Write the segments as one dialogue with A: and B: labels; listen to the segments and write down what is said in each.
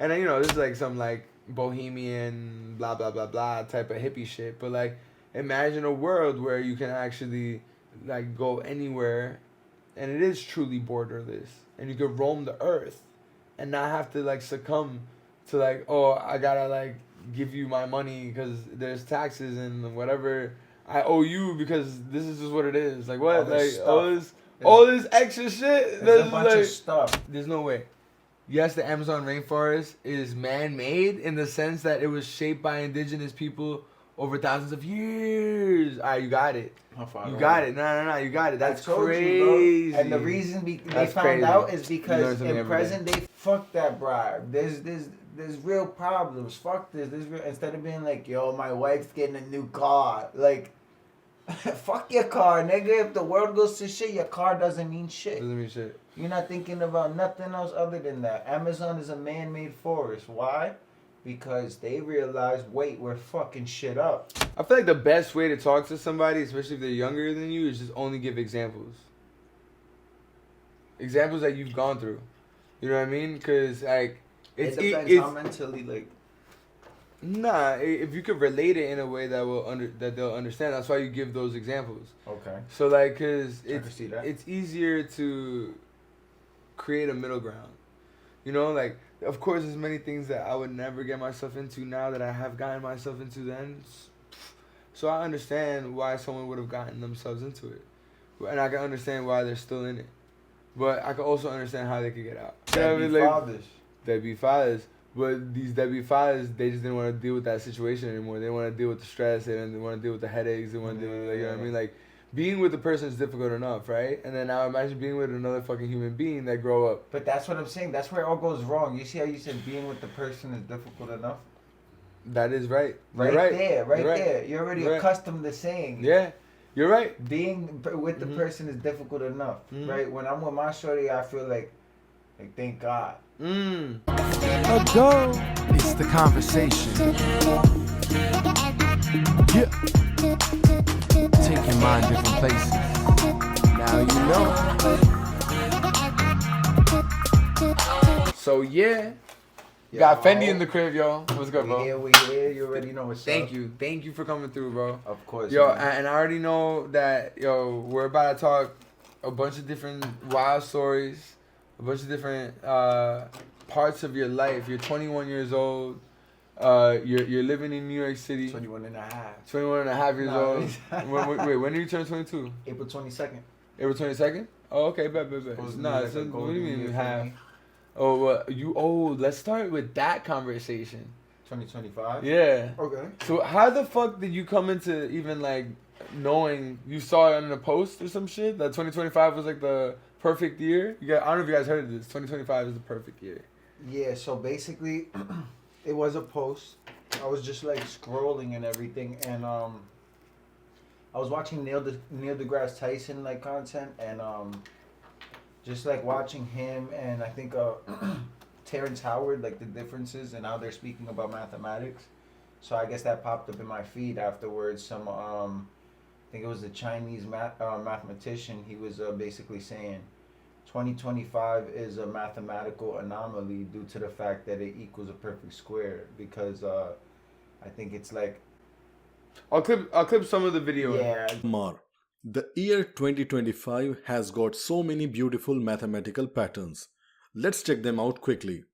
A: And then, this is like some like bohemian blah blah blah blah type of hippie shit. But like, imagine a world where you can actually like go anywhere, and it is truly borderless, and you could roam the earth, and not have to like succumb to like, oh, I gotta like give you my money because there's taxes and whatever I owe you because this is just what it is. Like
B: All
A: what?
B: this
A: Like
B: stuff.
A: all this extra shit.
B: There's a
A: That's
B: bunch of
A: like
B: stuff.
A: there's no way. Yes, the Amazon rainforest is man-made in the sense that it was shaped by indigenous people over thousands of years. Alright, you got it. You got it. No, you got it. That's crazy.
B: You, bro. And the reason they found
A: crazy.
B: out is because
A: You learn
B: in present day, fuck that bribe. There's real problems. Fuck this. Instead of being like, yo, my wife's getting a new car. Like, fuck your car, nigga. If the world goes to shit, your car doesn't mean shit.
A: Doesn't mean shit.
B: You're not thinking about nothing else other than that. Amazon is a man-made forest. Why? Because they realize, wait, we're fucking shit up.
A: I feel like the best way to talk to somebody, especially if they're younger than you, is just only give examples. Examples that you've gone through. You know what I mean? Because like
B: It depends how mentally like.
A: Nah, if you could relate it in a way that they'll understand, that's why you give those examples.
B: Okay.
A: So like, cause
B: I can see that.
A: it's easier to create a middle ground. You know, like of course there's many things that I would never get myself into now that I have gotten myself into then. So I understand why someone would have gotten themselves into it, and I can understand why they're still in it. But I can also understand how they could get out.
B: Fathers.
A: They'd be fathers. But these deadbeat fathers, they just didn't want to deal with that situation anymore. They didn't want to deal with the stress. They didn't want to deal with the headaches. They want to deal with, you know what I mean? Like, being with the person is difficult enough, right? And then now imagine being with another fucking human being that grow up.
B: But that's what I'm saying. That's where it all goes wrong. You see how you said being with the person is difficult enough?
A: That is right.
B: Right there.
A: Right.
B: You're already accustomed to saying.
A: Yeah, you're right.
B: Being with the person is difficult enough, right? When I'm with my shorty, I feel like thank God.
C: Ago, it's the conversation. Yeah. Take your mind different places. Now you know.
A: So yeah. Got Fendi in the crib, yo. What's good, bro?
B: We here. You already know what's up.
A: Thank you for coming through, bro.
B: Of course.
A: Yo,
B: man.
A: and I already know that, we're about to talk a bunch of different wild stories, a bunch of different parts of your life. You're 21 years old. You're living in New York City.
B: 21 and a half.
A: 21 and a half years old. Wait, when did you turn 22?
B: April 22nd.
A: April 22nd? Oh, okay, bet. Nah, so what do you mean you have? Oh, let's start with that conversation.
B: 2025?
A: Yeah.
B: Okay.
A: So how the fuck did you come into even like knowing you saw it in a post or some shit that 2025 was like the perfect year? I don't know if you guys heard of this. 2025 is the perfect year.
B: Yeah, so basically it was a post. I was just like scrolling and everything, and I was watching Neil deGrasse Tyson like content, and just like watching him and I think Terrence Howard, like the differences and how they're speaking about mathematics. So I guess that popped up in my feed afterwards. Some I think it was a Chinese mathematician. He was basically saying 2025 is a mathematical anomaly due to the fact that it equals a perfect square, because I think it's like
A: I'll clip some of the video.
B: Yeah.
D: The year 2025 has got so many beautiful mathematical patterns. Let's check them out quickly.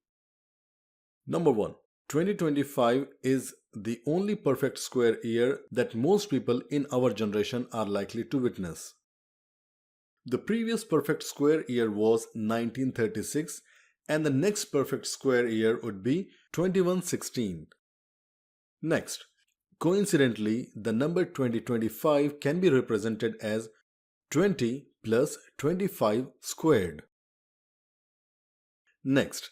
D: Number 1. 2025 is the only perfect square year that most people in our generation are likely to witness. The previous perfect square year was 1936, and the next perfect square year would be 2116. Next, coincidentally, the number 2025 can be represented as 20 plus 25 squared. Next,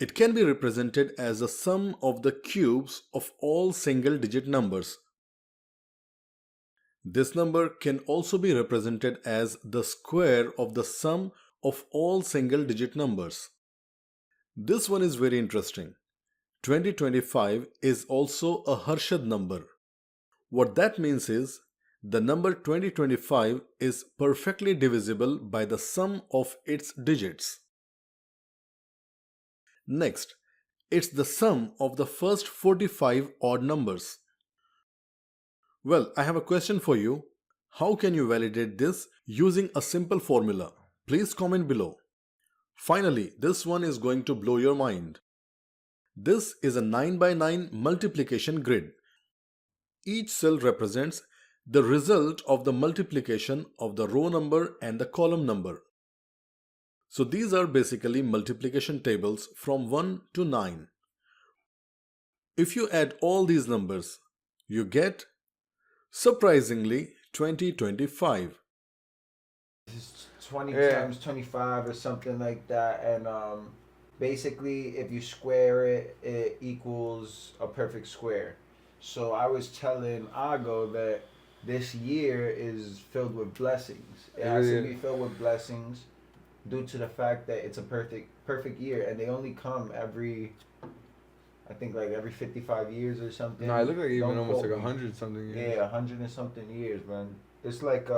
D: it can be represented as the sum of the cubes of all single-digit numbers. This number can also be represented as the square of the sum of all single-digit numbers. This one is very interesting. 2025 is also a Harshad number. What that means is, the number 2025 is perfectly divisible by the sum of its digits. Next, It's the sum of the first 45 odd numbers. Well, I have a question for you. How can you validate this using a simple formula? Please comment below. Finally, this one is going to blow your mind. This is a 9 by 9 multiplication grid. Each cell represents the result of the multiplication of the row number and the column number. So these are basically multiplication tables from 1 to 9. If you add all these numbers, you get, surprisingly, 2025.
B: This is 20
A: Yeah.
B: times 25 or something like that, and basically if you square it, it equals a perfect square. So I was telling Ago that this year is filled with blessings. It has to be filled with blessings due to the fact that it's a perfect year, and they only come every, I think, like every 55 years or something.
A: No, I look like even
B: Don't
A: almost
B: quote
A: like
B: me.
A: 100 something years.
B: Yeah, 100 and something years, man. It's like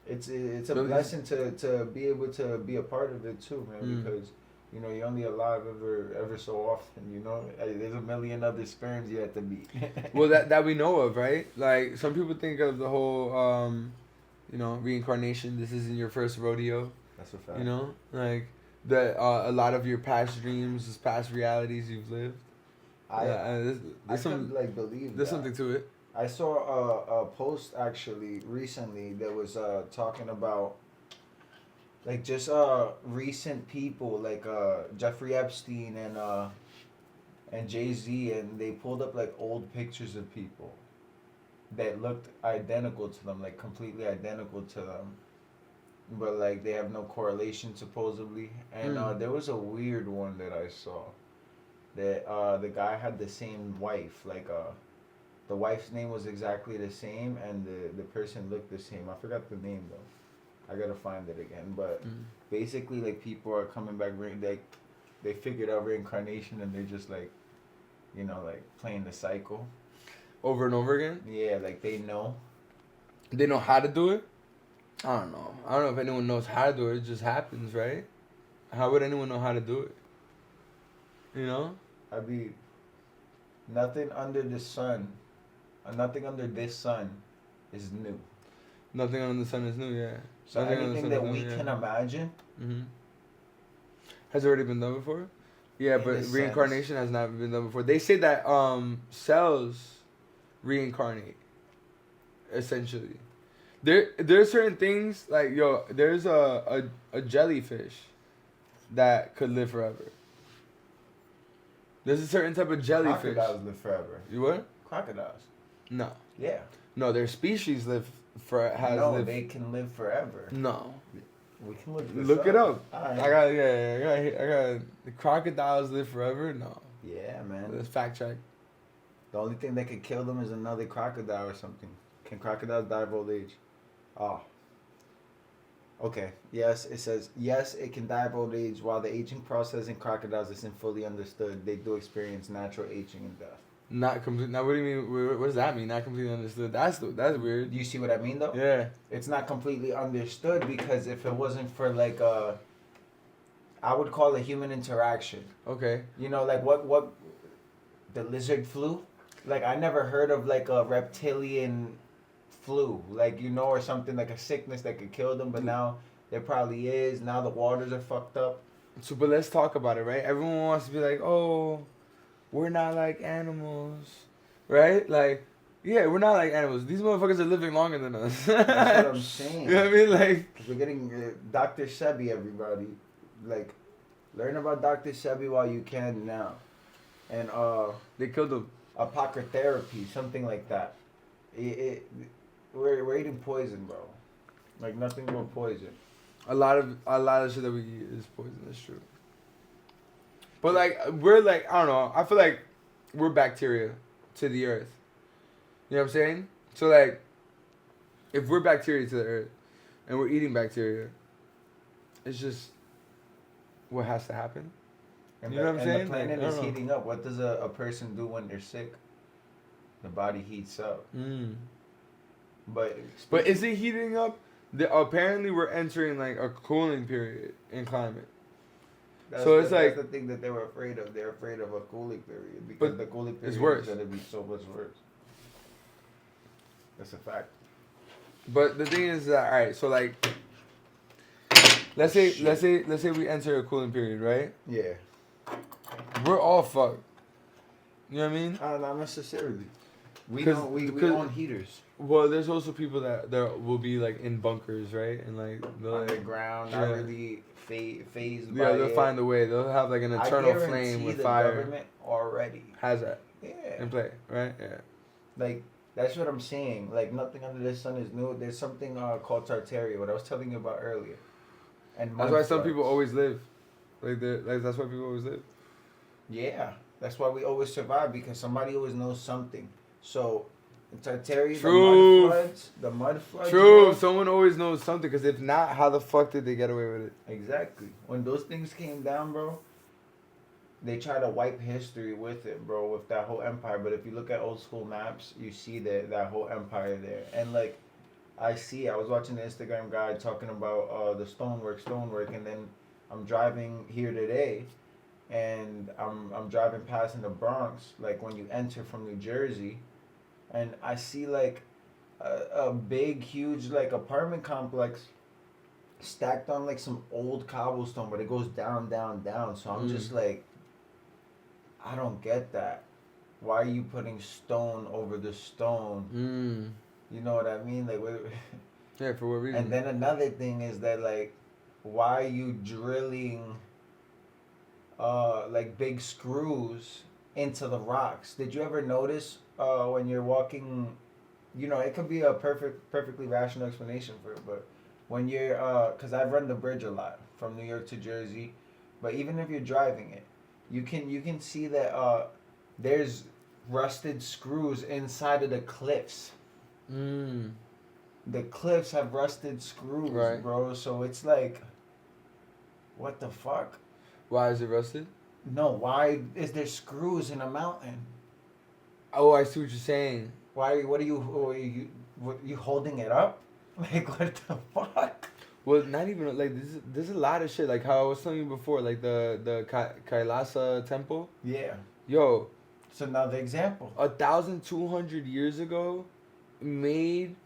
B: it's a
A: Don't you-
B: blessing to be able to be a part of it too, man.
A: Mm.
B: Because you know you're only alive ever so often. You know, there's a million other sperms you have to meet.
A: Well, that we know of, right? Like some people think of the whole, reincarnation. This isn't your first rodeo.
B: That's a fact.
A: You know, like a lot of your past dreams is past realities you've lived.
B: I
A: There's
B: could like believe
A: there's
B: that.
A: something to it.
B: I saw a post actually recently that was talking about like just recent people like Jeffrey Epstein and Jay-Z, and they pulled up like old pictures of people that looked identical to them, like completely identical to them, but like they have no correlation supposedly. And there was a weird one that I saw that the guy had the same wife, like the wife's name was exactly the same, and the person looked the same. I forgot the name though. I gotta find it again. But basically, like people are coming back. They figured out reincarnation, and they're just like, you know, like playing the cycle
A: Over and over again.
B: Yeah, like they know.
A: They know how to do it. I don't know. I don't know if anyone knows how to do it. It just happens, right? How would anyone know how to do it? You know?
B: I mean, nothing under the sun, nothing under this sun, is new.
A: Nothing under the sun is new. Yeah.
B: So
A: Nothing under the
B: anything
A: sun
B: that
A: is
B: we
A: new,
B: can imagine,
A: has already been done before. Yeah,
B: In
A: but
B: a
A: reincarnation has not been done before. They say that cells reincarnate. Essentially, there are certain things like there's a jellyfish that could live forever. There's a certain type of jellyfish.
B: crocodiles live forever.
A: You what?
B: Crocodiles.
A: No,
B: Yeah.
A: no. Their species
B: They can live forever.
A: No.
B: We can look this
A: Look it up.
B: Alright.
A: I got the crocodiles live forever. No,
B: Yeah, man.
A: let's fact check.
B: The only thing that could kill them is another crocodile or something. Can crocodiles die of old age? Oh. Okay. Yes, it says yes, it can die of old age. While the aging process in crocodiles isn't fully understood, they do experience natural aging and death.
A: Not complete. Now, what do you mean? What does that mean? Not completely understood. That's weird.
B: Do you see what I mean, though?
A: Yeah.
B: It's not completely understood because if it wasn't for like I would call it human interaction.
A: Okay.
B: You know, like what the lizard flu? Like I never heard of like a reptilian flu, like you know, or something like a sickness that could kill them, but now there probably is. Now the waters are fucked up.
A: So, but let's talk about it, right? Everyone wants to be like, oh, we're not like animals, right? Like, yeah, we're not like animals. These motherfuckers are living longer than us.
B: That's what I'm saying.
A: You know what I mean? Like,
B: We're getting Dr. Sebi, everybody. Like, learn about Dr. Sebi while you can now. And
A: they killed them.
B: apocrypharapy, something like that. We're eating poison, bro. Like nothing but poison.
A: A lot of shit that we eat is poison. That's true. But like we're like I don't know. I feel like we're bacteria to the earth. You know what I'm saying? So like, if we're bacteria to the earth, and we're eating bacteria, it's just what has to happen.
B: And
A: You know what I'm saying?
B: the planet
A: Like, I
B: is
A: don't know.
B: heating up. What does a person do when they're sick? The body heats up. But
A: Is it heating up? Apparently, we're entering like a cooling period in climate. So it's like,
B: that's the thing that they were afraid of. They're afraid of a cooling period because
A: But
B: the cooling
A: it's
B: period
A: worse.
B: is gonna be so much worse. That's a fact.
A: but the thing is that, all right. So like, let's say we enter a cooling period, right?
B: Yeah.
A: We're all fucked. You know what I mean?
B: Not necessarily. We
A: 'Cause-
B: don't. We
A: because-
B: own heaters
A: Well, there's also people that there will be like in bunkers, right? And like they'll
B: underground. Not
A: yeah.
B: really phased by
A: yeah, they'll
B: it.
A: find a way. They'll have like an eternal flame
B: guarantee
A: with
B: the
A: fire.
B: government already.
A: Has that
B: Yeah.
A: in play, right? Yeah.
B: Like that's what I'm saying. Like nothing under the sun is new. There's something called Tartaria, what I was telling you about earlier. And
A: That's
B: mud
A: why some
B: floods.
A: people always live. Like that's why people always live.
B: Yeah, that's why we always survive because somebody always knows something. So, in Tartaria,
A: Truth.
B: the mud floods.
A: True.
B: bro,
A: Someone always knows something. Because if not, how the fuck did they get away with it?
B: Exactly. When those things came down, bro, they try to wipe history with it, bro, with that whole empire. But if you look at old school maps, you see that whole empire there. And like, I was watching the Instagram guy talking about the stonework, and then I'm driving here today, and I'm driving past in the Bronx, like when you enter from New Jersey, and I see like a big, huge like apartment complex stacked on like some old cobblestone, but it goes down, down, down. So I'm just like, I don't get that. Why are you putting stone over the stone? You know what I mean? Like,
A: Yeah, for what reason?
B: and then another thing is that like, why are you drilling like big screws into the rocks? Did you ever notice when you're walking? You know, it could be a perfectly rational explanation for it, but when you're because I've run the bridge a lot from New York to Jersey, but even if you're driving it, you can see that there's rusted screws inside of the cliffs. The cliffs have rusted screws,
A: Right.
B: bro. So it's like, what the fuck?
A: Why is it rusted?
B: No, why is there screws in a mountain?
A: Oh, I see what you're saying.
B: Why? What are you holding it up? Like what the fuck?
A: Well, not even like there's a lot of shit. Like how I was telling you before, like the Kailasa temple.
B: Yeah.
A: Yo,
B: It's another example.
A: 1,200 years ago, made.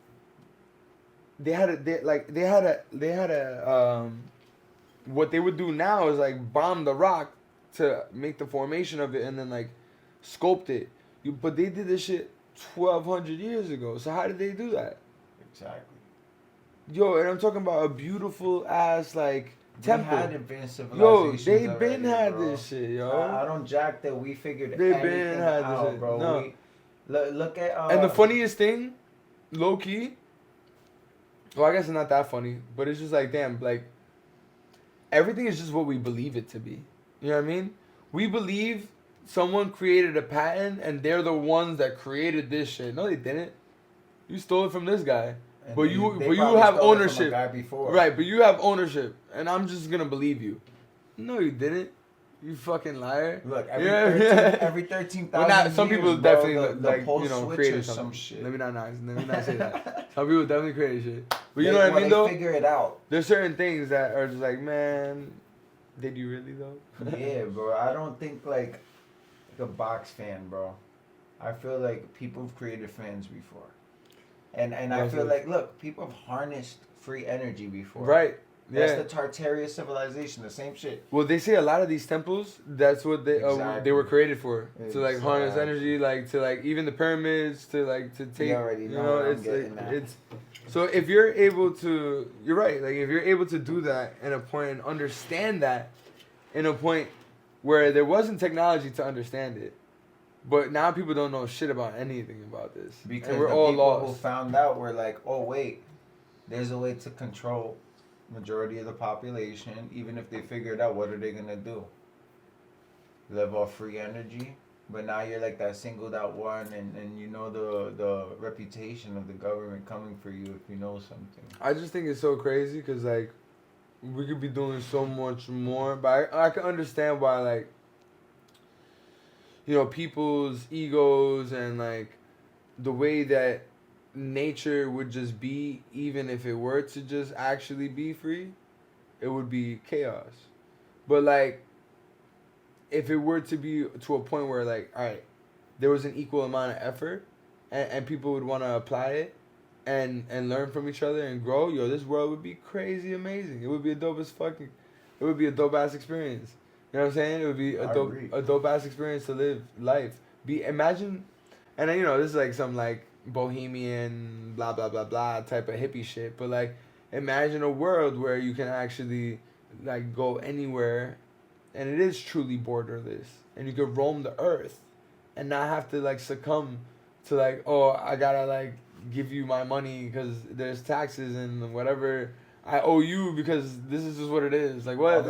A: They had a what they would do now is like bomb the rock to make the formation of it and then like sculpt it. But they did this shit 1,200 years ago. So how did they do that?
B: Exactly.
A: Yo, and I'm talking about a beautiful ass like temple.
B: We had advanced
A: Yo,
B: civilizations
A: they
B: already,
A: been had
B: bro.
A: this shit, yo.
B: I don't jack that we figured
A: They
B: anything
A: been had this
B: out,
A: shit.
B: bro.
A: No.
B: Look at
A: And the funniest thing, low key. Well, I guess it's not that funny, but it's just like damn, like everything is just what we believe it to be. You know what I mean? We believe someone created a patent and they're the ones that created this shit. No, they didn't. You stole it from this guy.
B: And
A: But
B: they
A: you
B: probably
A: have
B: stole it from a
A: ownership.
B: guy before.
A: Right, but you have ownership, and I'm just gonna believe you. No, you didn't. You fucking liar.
B: Look,
A: Yeah.
B: every 13,000
A: Well, not, some
B: years,
A: people
B: bro,
A: definitely
B: the
A: like
B: pole
A: you know
B: switches
A: created
B: some
A: something.
B: shit.
A: Let me not say that. Some people definitely created shit. But you know
B: They-
A: what I mean
B: they
A: though.
B: figure it out.
A: There's certain things that are just like, man, did you really though?
B: Yeah, bro. I don't think like a box fan, bro. I feel like people have created fans before. And I feel like, look, people have harnessed free energy before.
A: Right.
B: That's
A: Yeah.
B: the Tartaria civilization, the same shit.
A: Well, they say a lot of these temples. That's what they
B: Exactly.
A: were created for. To like harness
B: Exactly.
A: energy, like to like even the pyramids, to like to take.
B: You already know
A: know
B: where I'm
A: it's
B: getting
A: like
B: at.
A: it's. So if you're able to, you're right. Like if you're able to do that in a point and understand that, in a point where there wasn't technology to understand it, but now people don't know shit about anything about this.
B: Because
A: and we're
B: the
A: all
B: people who
A: lost.
B: found out were like, oh wait, there's a way to control majority of the population. Even if they figured out, what are they gonna do? Live off free energy? But now you're like that singled out one, and you know the reputation of the government coming for you if you know something.
A: I just think it's so crazy because like we could be doing so much more, but I can understand why like you know people's egos and like the way that nature would just be, even if it were to just actually be free, it would be chaos. But like if it were to be to a point where like, all right, there was an equal amount of effort, and people would want to apply it, and learn from each other and grow, yo, this world would be crazy amazing. It would be a dope as fucking, it would be a dope ass experience. You know what I'm saying? It would be a dope ass experience to live life. Imagine, and then, you know, this is like some like bohemian blah blah blah blah type of hippie shit, but like imagine a world where you can actually like go anywhere, and it is truly borderless, and you could roam the earth, and not have to like succumb to like, oh, I gotta like give you my money because there's taxes and whatever I owe you because this is just what it is. Like what?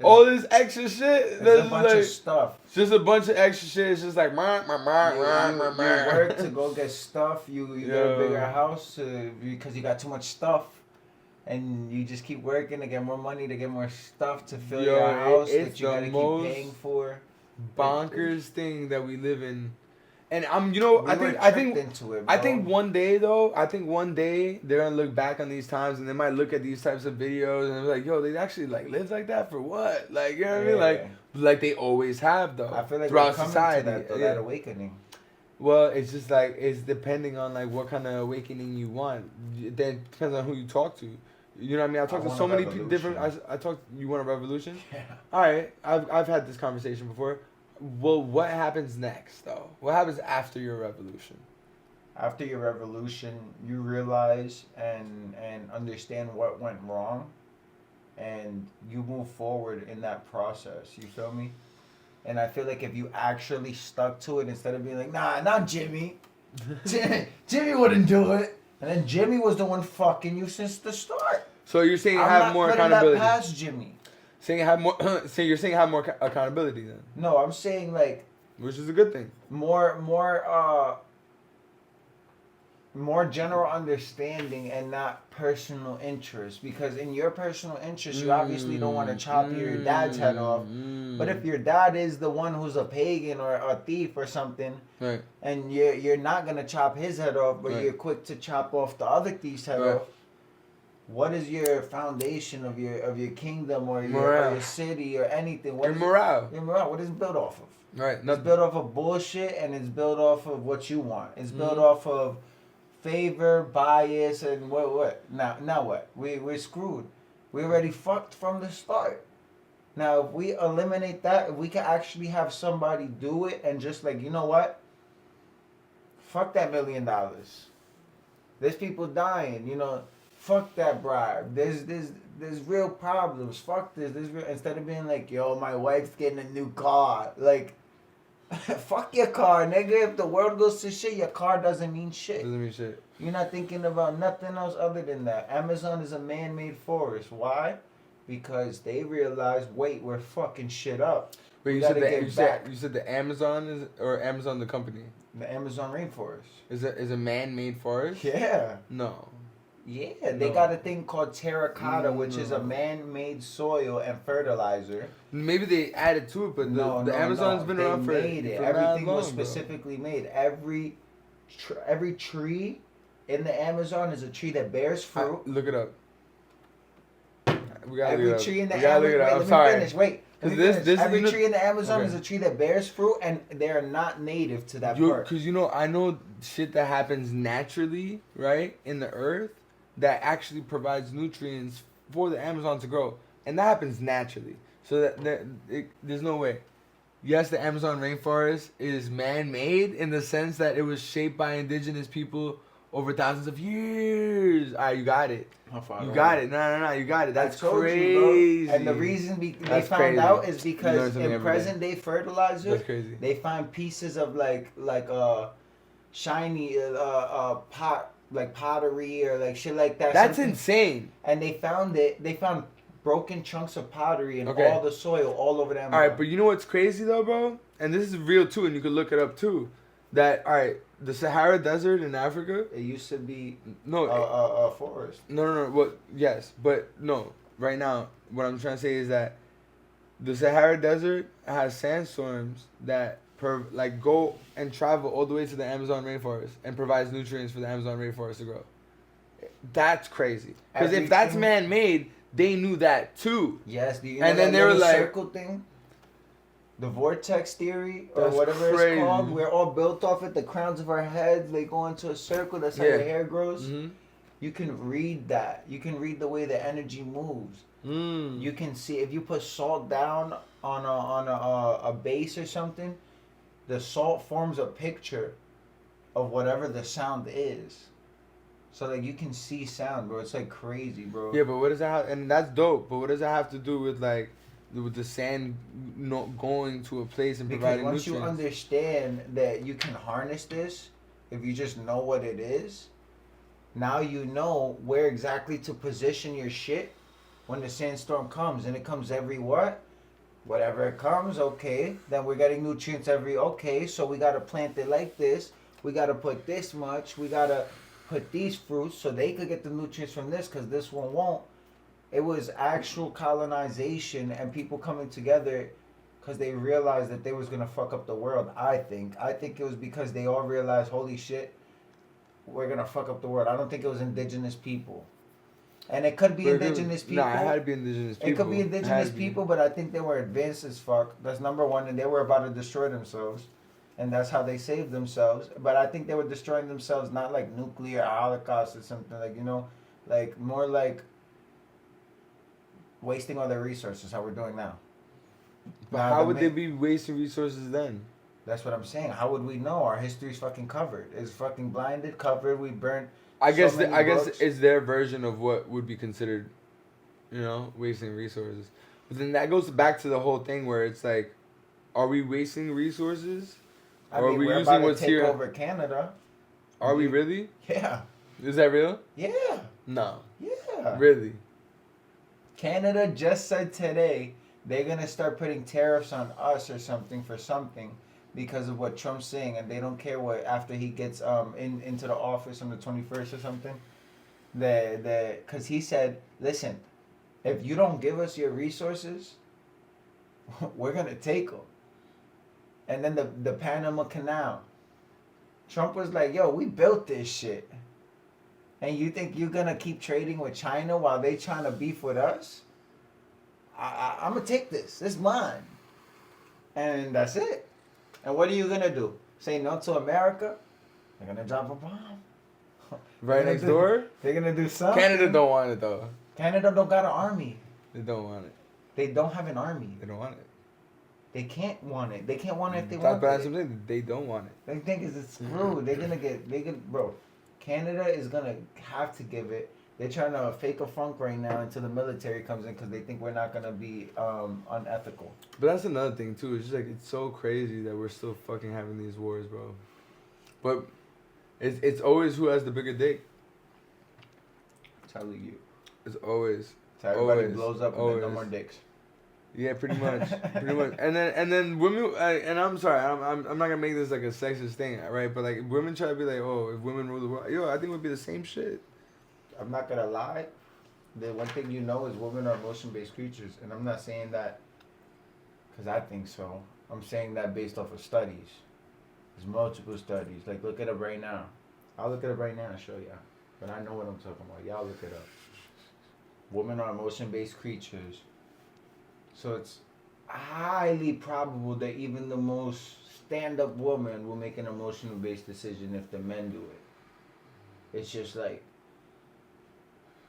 A: All this extra shit.
B: There's a bunch of stuff.
A: It's just a bunch of extra shit. It's just like
B: You work to go get stuff. You get a bigger house because you got too much stuff. And you just keep working to get more money, to get more stuff to fill your house that you gotta keep paying for.
A: Bonkers thing that we live in. And I think one day they're gonna look back on these times and they might look at these types of videos and they're like, yo, they actually like lived like that for what? Like, you know what I mean? Like they always have though.
B: I feel like
A: throughout
B: we're coming
A: society.
B: to that awakening.
A: Well, it's just like it's depending on like what kind of awakening you want. That depends on who you talk to. You know what I mean? I talked to so many different. I talked. You want a revolution?
B: Yeah.
A: All right. I've had this conversation before. Well, what happens next though? What happens after your revolution?
B: After your revolution, you realize and understand what went wrong, and you move forward in that process. You feel me? And I feel like if you actually stuck to it instead of being like, nah, not Jimmy. Jimmy wouldn't do it. And then Jimmy was the one fucking you since the start.
A: So you're saying have more accountability.
B: I'm not past Jimmy.
A: Saying have more. So you're saying have more accountability then.
B: No, I'm saying like.
A: Which is a good thing.
B: More general understanding and not personal interest, because in your personal interest you obviously don't want to chop your dad's head off, but if your dad is the one who's a pagan or a thief or something,
A: right,
B: and you're not gonna chop his head off, but you're quick to chop off the other thief's head off, what is your foundation of your kingdom or your city or anything? Your morale, what is it built off of?
A: Right,
B: it's built off of bullshit, and it's built off of what you want. It's built off of favor, bias, and what? Now what? We're screwed. We already fucked from the start. Now, if we eliminate that, if we can actually have somebody do it and just like, you know what? Fuck that $1 million. There's people dying, you know. Fuck that bribe. There's real problems. Fuck this. Instead of being like, yo, my wife's getting a new car. Like, fuck your car, nigga. If the world goes to shit, your car doesn't mean shit.
A: Doesn't mean shit.
B: You're not thinking about nothing else other than that. Amazon is a man-made forest. Why? Because they realize, wait, we're fucking shit up.
A: Wait, you said the Amazon is, or Amazon the company?
B: The Amazon rainforest.
A: Is a man-made forest?
B: Yeah.
A: No.
B: Yeah, they got a thing called terracotta, which is a man-made soil and fertilizer.
A: Maybe they added to it, but the Amazon's been around for
B: everything was specifically made. Every tree in the Amazon is a tree that bears fruit.
A: Look it up.
B: Every tree in the Amazon. I'm sorry. Wait. Every tree in the Amazon is a tree that bears fruit, and they are not native to that part.
A: Because I know shit that happens naturally, right, in the earth, that actually provides nutrients for the Amazon to grow, and that happens naturally. So there's no way. Yes, the Amazon rainforest is man-made in the sense that it was shaped by indigenous people over thousands of years. Alright, you got it. You got it. No, you got it. That's crazy.
B: And the reason they found out is because in present day fertilizer, they find pieces of like shiny pottery or like shit like that.
A: That's insane.
B: And they found broken chunks of pottery in all the soil all over the Amazon.
A: Alright, but you know what's crazy though, bro? And this is real too, and you can look it up too. That the Sahara Desert in Africa.
B: It used to be
A: a
B: forest.
A: No. Well, yes, but no. Right now, what I'm trying to say is that the Sahara Desert has sandstorms that go and travel all the way to the Amazon rainforest and provides nutrients for the Amazon rainforest to grow. That's crazy. Because if that's man-made, they knew that too.
B: Yes. Do you
A: know and then they were like,
B: circle thing? the vortex theory or
A: That's
B: whatever
A: crazy.
B: it's called. We're all built off it. The crowns of our heads, they go into a circle. That's how
A: Yeah.
B: your hair grows.
A: Mm-hmm.
B: You can read that. You can read the way the energy moves.
A: Mm.
B: You can see if you put salt down on a base or something, the salt forms a picture of whatever the sound is. So like you can see sound, bro. It's like crazy, bro.
A: Yeah, but what does that have? And that's dope. But what does that have to do with like, with the sand not going to a place and
B: Because
A: providing
B: once you
A: nutrients?
B: understand that you can harness this, if you just know what it is, now you know where exactly to position your shit when the sandstorm comes. And it comes every what? Whatever it comes, okay. Then we're getting nutrients every, okay. So we got to plant it like this. We got to put this much. We got to put these fruits so they could get the nutrients from this because this one won't. It was actual colonization and people coming together because they realized that they was going to fuck up the world, I think. I think it was because they all realized, holy shit, we're going to fuck up the world. I don't think it was indigenous people. And it could be indigenous people.
A: Nah, it had to be indigenous people.
B: It could be indigenous people, but I think they were advanced as fuck. That's number one, and they were about to destroy themselves. And that's how they saved themselves. But I think they were destroying themselves not like nuclear holocaust or something, like, you know, like more like wasting all their resources, how we're doing now.
A: But how would they be wasting resources then?
B: That's what I'm saying. How would we know? Our history's fucking covered. It's fucking blinded, covered. We burnt.
A: I
B: so
A: guess
B: many
A: I guess
B: books.
A: it's their version of what would be considered, you know, wasting resources. But then that goes back to the whole thing where it's like, are we wasting resources?
B: I
A: Or
B: mean,
A: are we
B: we're
A: using
B: about to
A: what's
B: take
A: here?
B: over Canada.
A: Are we really?
B: Yeah.
A: Is that real?
B: Yeah.
A: No.
B: Yeah.
A: Really?
B: Canada just said today they're gonna start putting tariffs on us or something for something because of what Trump's saying, and they don't care what after he gets into the office on the 21st or something. Because he said, listen, if you don't give us your resources, we're gonna take them. And then the Panama Canal. Trump was like, yo, we built this shit. And you think you're gonna keep trading with China while they trying to beef with us? I'm gonna take this. This is mine. And that's it. And what are you gonna do? Say no to America? They're gonna drop a bomb.
A: Right next door?
B: They're gonna do something.
A: Canada don't want it though.
B: Canada don't got an army.
A: They don't want it.
B: They don't have an army.
A: They don't want it.
B: They can't want it. They can't want it if they
A: But
B: want
A: that's
B: it.
A: something they don't want it.
B: They think it's screwed. They're gonna get. Bro. Canada is gonna have to give it. They're trying to fake a funk right now until the military comes in because they think we're not gonna be unethical.
A: But that's another thing too. It's just like it's so crazy that we're still fucking having these wars, bro. But it's always who has the bigger dick.
B: Telling you.
A: It's always.
B: So everybody
A: Always,
B: blows up and
A: always.
B: then no more dicks.
A: Yeah, pretty much, pretty much. And then women. And I'm sorry, I'm not gonna make this like a sexist thing, right? But like women try to be like, oh, if women rule the world, yo, I think it would be the same shit.
B: I'm not gonna lie. The one thing you know is women are emotion-based creatures, and I'm not saying that because I think so. I'm saying that based off of studies. There's multiple studies. Like look it up right now. I'll look it up right now and show y'all. But I know what I'm talking about. Y'all look it up. Women are emotion-based creatures. So it's highly probable that even the most stand-up woman will make an emotional-based decision if the men do it. It's just like,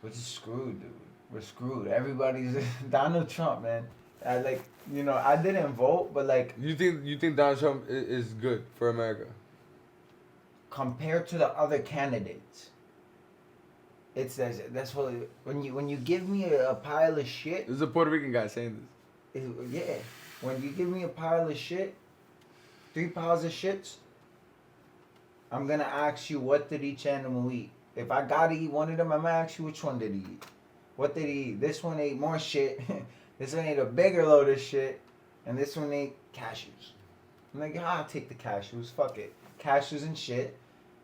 B: we're just screwed, dude. We're screwed. Everybody's Donald Trump, man. I didn't vote, but like
A: You think Donald Trump is good for America?
B: compared to the other candidates, it's that's what when you give me a pile of shit.
A: This is a Puerto Rican guy saying this.
B: Yeah, when you give me a pile of shit, 3 piles of shits, I'm gonna ask you what did each animal eat. If I gotta eat one of them, I'm gonna ask you which one did he eat. What did he eat? This one ate more shit. This one ate a bigger load of shit, and this one ate cashews. I'm like, I'll take the cashews. Fuck it, cashews and shit.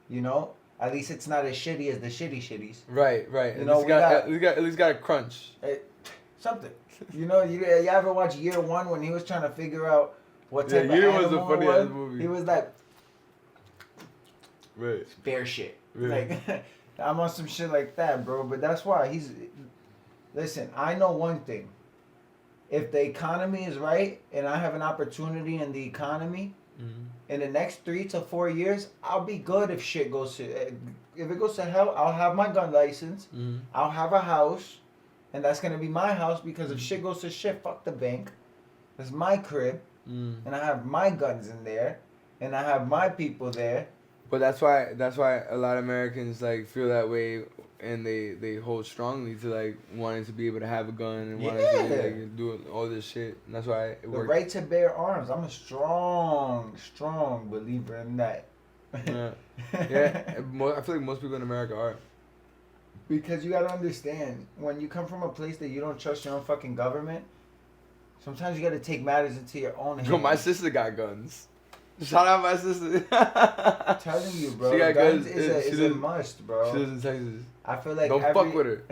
B: You know, at least it's not as shitty as the shitties.
A: Right.
B: You know,
A: At least got a crunch.
B: Something. You know, you ever watch Year One when he was trying to figure out what type of
A: Year
B: animal
A: was a funny
B: it was?
A: ass movie.
B: He was like,
A: Right.
B: bear shit.
A: Right.
B: Like, I'm on some shit like that, bro. But that's why listen, I know one thing. if the economy is right and I have an opportunity in the economy, in the next 3 to 4 years, I'll be good if shit goes to. If it goes to hell, I'll have my gun license. I'll have a house, and that's gonna be my house because if shit goes to shit, fuck the bank. It's my crib, and I have my guns in there, and I have my people there.
A: But that's why a lot of Americans like feel that way, and they hold strongly to like wanting to be able to have a gun and wanting to like do all this shit. And that's why it
B: The
A: works.
B: right to bear arms. I'm a strong believer in that.
A: Yeah, I feel like most people in America are.
B: Because you gotta understand, when you come from a place that you don't trust your own fucking government, sometimes you gotta take matters into your own hands.
A: Yo, my sister got guns. Shout out my sister.
B: I'm telling you, bro.
A: She got
B: guns
A: guns.
B: is a must, bro.
A: She lives in Texas.
B: I feel like
A: Don't fuck with her.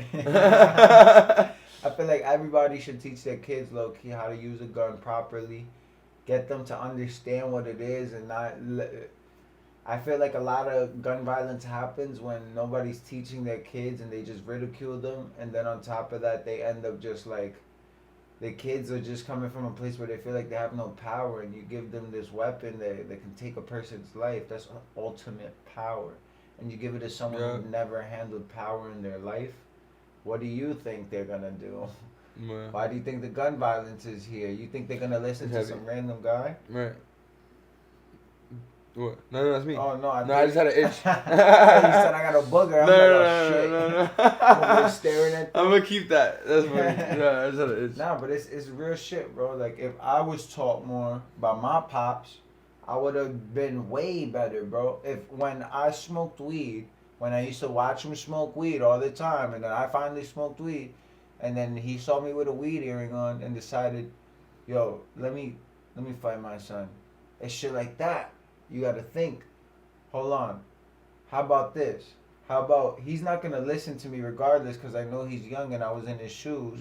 B: I feel like everybody should teach their kids low key how to use a gun properly, get them to understand what it is, and not. I feel like a lot of gun violence happens when nobody's teaching their kids and they just ridicule them, and then on top of that, they end up just like. The kids are just coming from a place where they feel like they have no power, and you give them this weapon that can take a person's life. That's ultimate power. And you give it to someone who never handled power in their life. What do you think they're going to do?
A: Yeah.
B: Why do you think the gun violence is here? You think they're going to listen to some random guy?
A: Right. What? No, that's me.
B: Oh, no.
A: I just had an itch.
B: You said I got a booger.
A: No.
B: I'm like, staring at
A: I'm going to keep that. That's funny. Yeah, I just had an itch.
B: Nah, but it's real shit, bro. Like, if I was taught more by my pops, I would have been way better, bro. If when I smoked weed, when I used to watch him smoke weed all the time, and then I finally smoked weed, and then he saw me with a weed earring on and decided, yo, let me fight my son. It's shit like that. You gotta think. Hold on. How about this? How about he's not gonna listen to me regardless because I know he's young and I was in his shoes.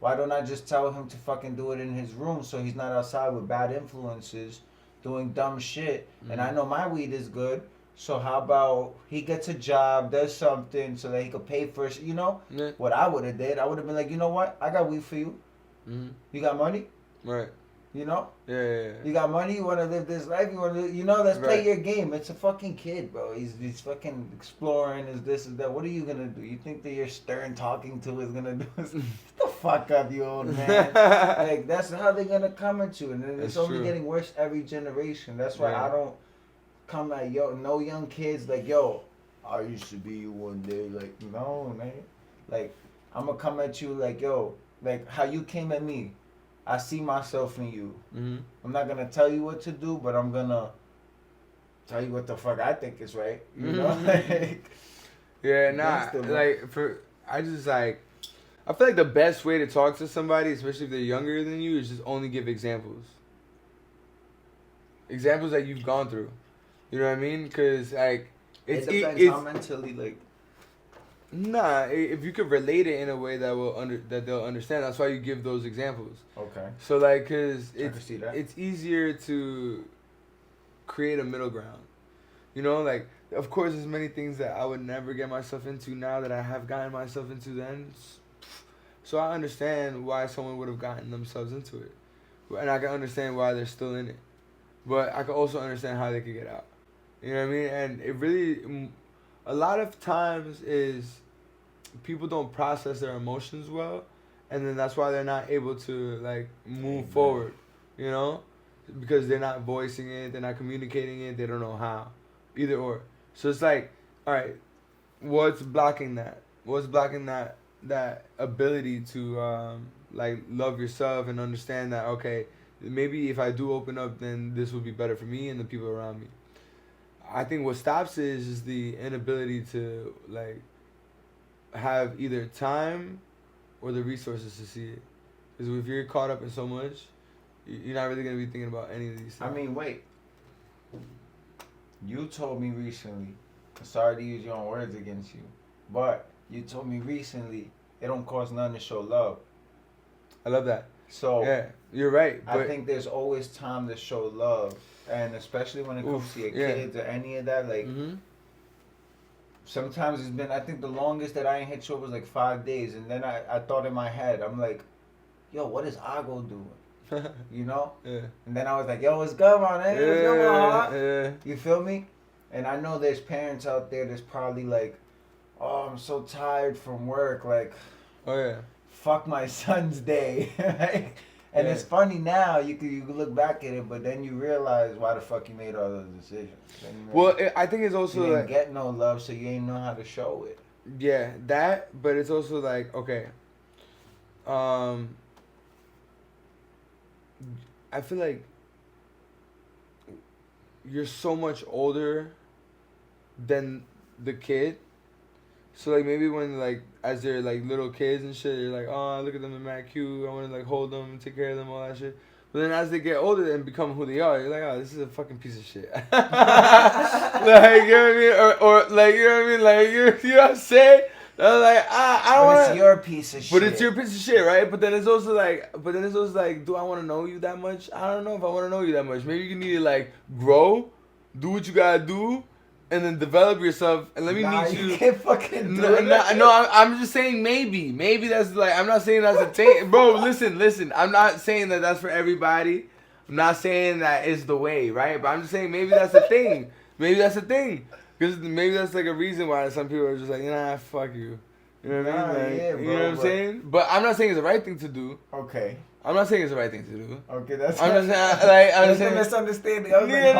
B: Why don't I just tell him to fucking do it in his room so he's not outside with bad influences doing dumb shit? And I know my weed is good. So how about he gets a job, does something so that he could pay for it? You know? What I would have did, I would have been like, you know what? I got weed for you. You got money?
A: Right.
B: You know?
A: Yeah.
B: You got money, you want to live this life, let's play your game. It's a fucking kid, bro. He's fucking exploring, is this, is that. What are you going to do? You think that your stern talking to is going to do this? Get the fuck up, you old man. Like, that's how they're going to come at you. And then it's only getting worse every generation. That's why I don't come at no young kids like, yo, I used to be you one day. Like, no, man. Like, I'm going to come at you like, yo, like how you came at me. I see myself in you. I'm not gonna tell you what to do, but I'm gonna tell you what the fuck I think is right. You know? Like,
A: I feel like the best way to talk to somebody, especially if they're younger than you, is just only give examples. Examples that you've gone through. You know what I mean? Because like
B: it depends how mentally like.
A: Nah, if you could relate it in a way that that they'll understand, that's why you give those examples.
B: Okay.
A: So like, cause
B: it's
A: easier to create a middle ground. You know, like of course there's many things that I would never get myself into now that I have gotten myself into then. So I understand why someone would have gotten themselves into it, and I can understand why they're still in it, but I can also understand how they could get out. You know what I mean? And it really, a lot of times is. People don't process their emotions well, and then that's why they're not able to like move forward, you know, because they're not voicing it, they're not communicating it, they don't know how, either or. So it's like, all right, what's blocking that? What's blocking that ability to like love yourself and understand that okay, maybe if I do open up, then this will be better for me and the people around me. I think what stops it is just the inability to like. Have either time or the resources to see it. Because if you're caught up in so much, you're not really going to be thinking about any of these things.
B: I mean, wait. You told me recently, sorry to use your own words against you, but you told me recently it don't cost nothing to show love.
A: I love that.
B: So
A: yeah, you're right.
B: I think there's always time to show love. And especially when it comes to your kids or any of that, like... Sometimes it's been, I think the longest that I ain't hit you was like 5 days. And then I thought in my head, I'm like, yo, what is Ago doing? You know?
A: Yeah.
B: And then I was like, yo, what's good, man? Hey, what's good, man?
A: Yeah.
B: You feel me? And I know there's parents out there that's probably like, oh, I'm so tired from work. Like,
A: Oh yeah.
B: fuck my son's day. Right? And
A: Yeah.
B: it's funny now, you can look back at it, but then you realize why the fuck you made all those decisions. Then you
A: Well,
B: realize
A: I think it's
B: you
A: also
B: didn't
A: like,
B: get no love, so you ain't know how to show it.
A: yeah, that, but it's also like, okay, I feel like you're so much older than the kid. So like maybe when like as they're like little kids and shit, you're like, oh, look at them, they're mad cute. I want to like hold them, take care of them, all that shit. But then as they get older and become who they are, you're like, oh, this is a fucking piece of shit. Like, you know what I mean? Or like, you know what I mean? Like, you know what I'm saying? I'm like, I don't
B: But
A: want
B: it's your piece of shit.
A: But it's your piece of shit, right? But then it's also like, do I want to know you that much? I don't know if I want to know you that much. Maybe you need to like grow, do what you gotta do, and then develop yourself. And let me meet you.
B: You can't fucking do it.
A: No, I'm just saying maybe that's like, I'm not saying that's a thing, bro. Listen. I'm not saying that that's for everybody. I'm not saying that is the way, right? But I'm just saying maybe that's a thing. Maybe that's a thing. Because maybe that's like a reason why some people are just like, nah, fuck you. You know what I mean? Like,
B: Yeah, bro,
A: you know what I'm saying? But I'm not saying it's the right thing to do.
B: Okay.
A: I'm not saying it's the right thing to do.
B: Okay, that's.
A: I'm just saying, like, I'm
B: that's
A: saying.
B: a misunderstanding. I was
A: Yeah,
B: like,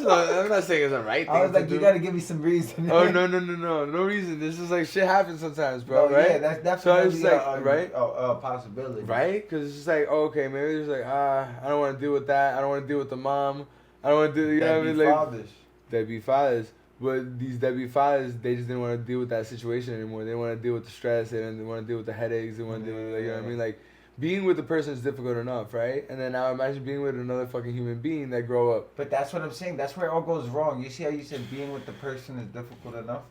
A: no. I'm not saying it's the right thing.
B: I was like,
A: to
B: you
A: do.
B: gotta give me some reason.
A: Oh no reason. This is like shit happens sometimes, bro.
B: No,
A: right?
B: Yeah, that's
A: so
B: definitely
A: it's like right,
B: a possibility.
A: right? Because it's just like, oh, okay, maybe it's like, I don't want to deal with that. I don't want to deal with the mom. I don't want to do, you know what I mean? Like
B: Fathers.
A: deadbeat fathers. But these deadbeat fathers, they just didn't want to deal with that situation anymore. They want to deal with the stress. They didn't want to deal with the headaches. They want to deal with, like, you know what I mean? Like, being with a person is difficult enough, right? And then now imagine being with another fucking human being that grow up.
B: But that's what I'm saying. That's where it all goes wrong. You see how you said being with the person is difficult enough?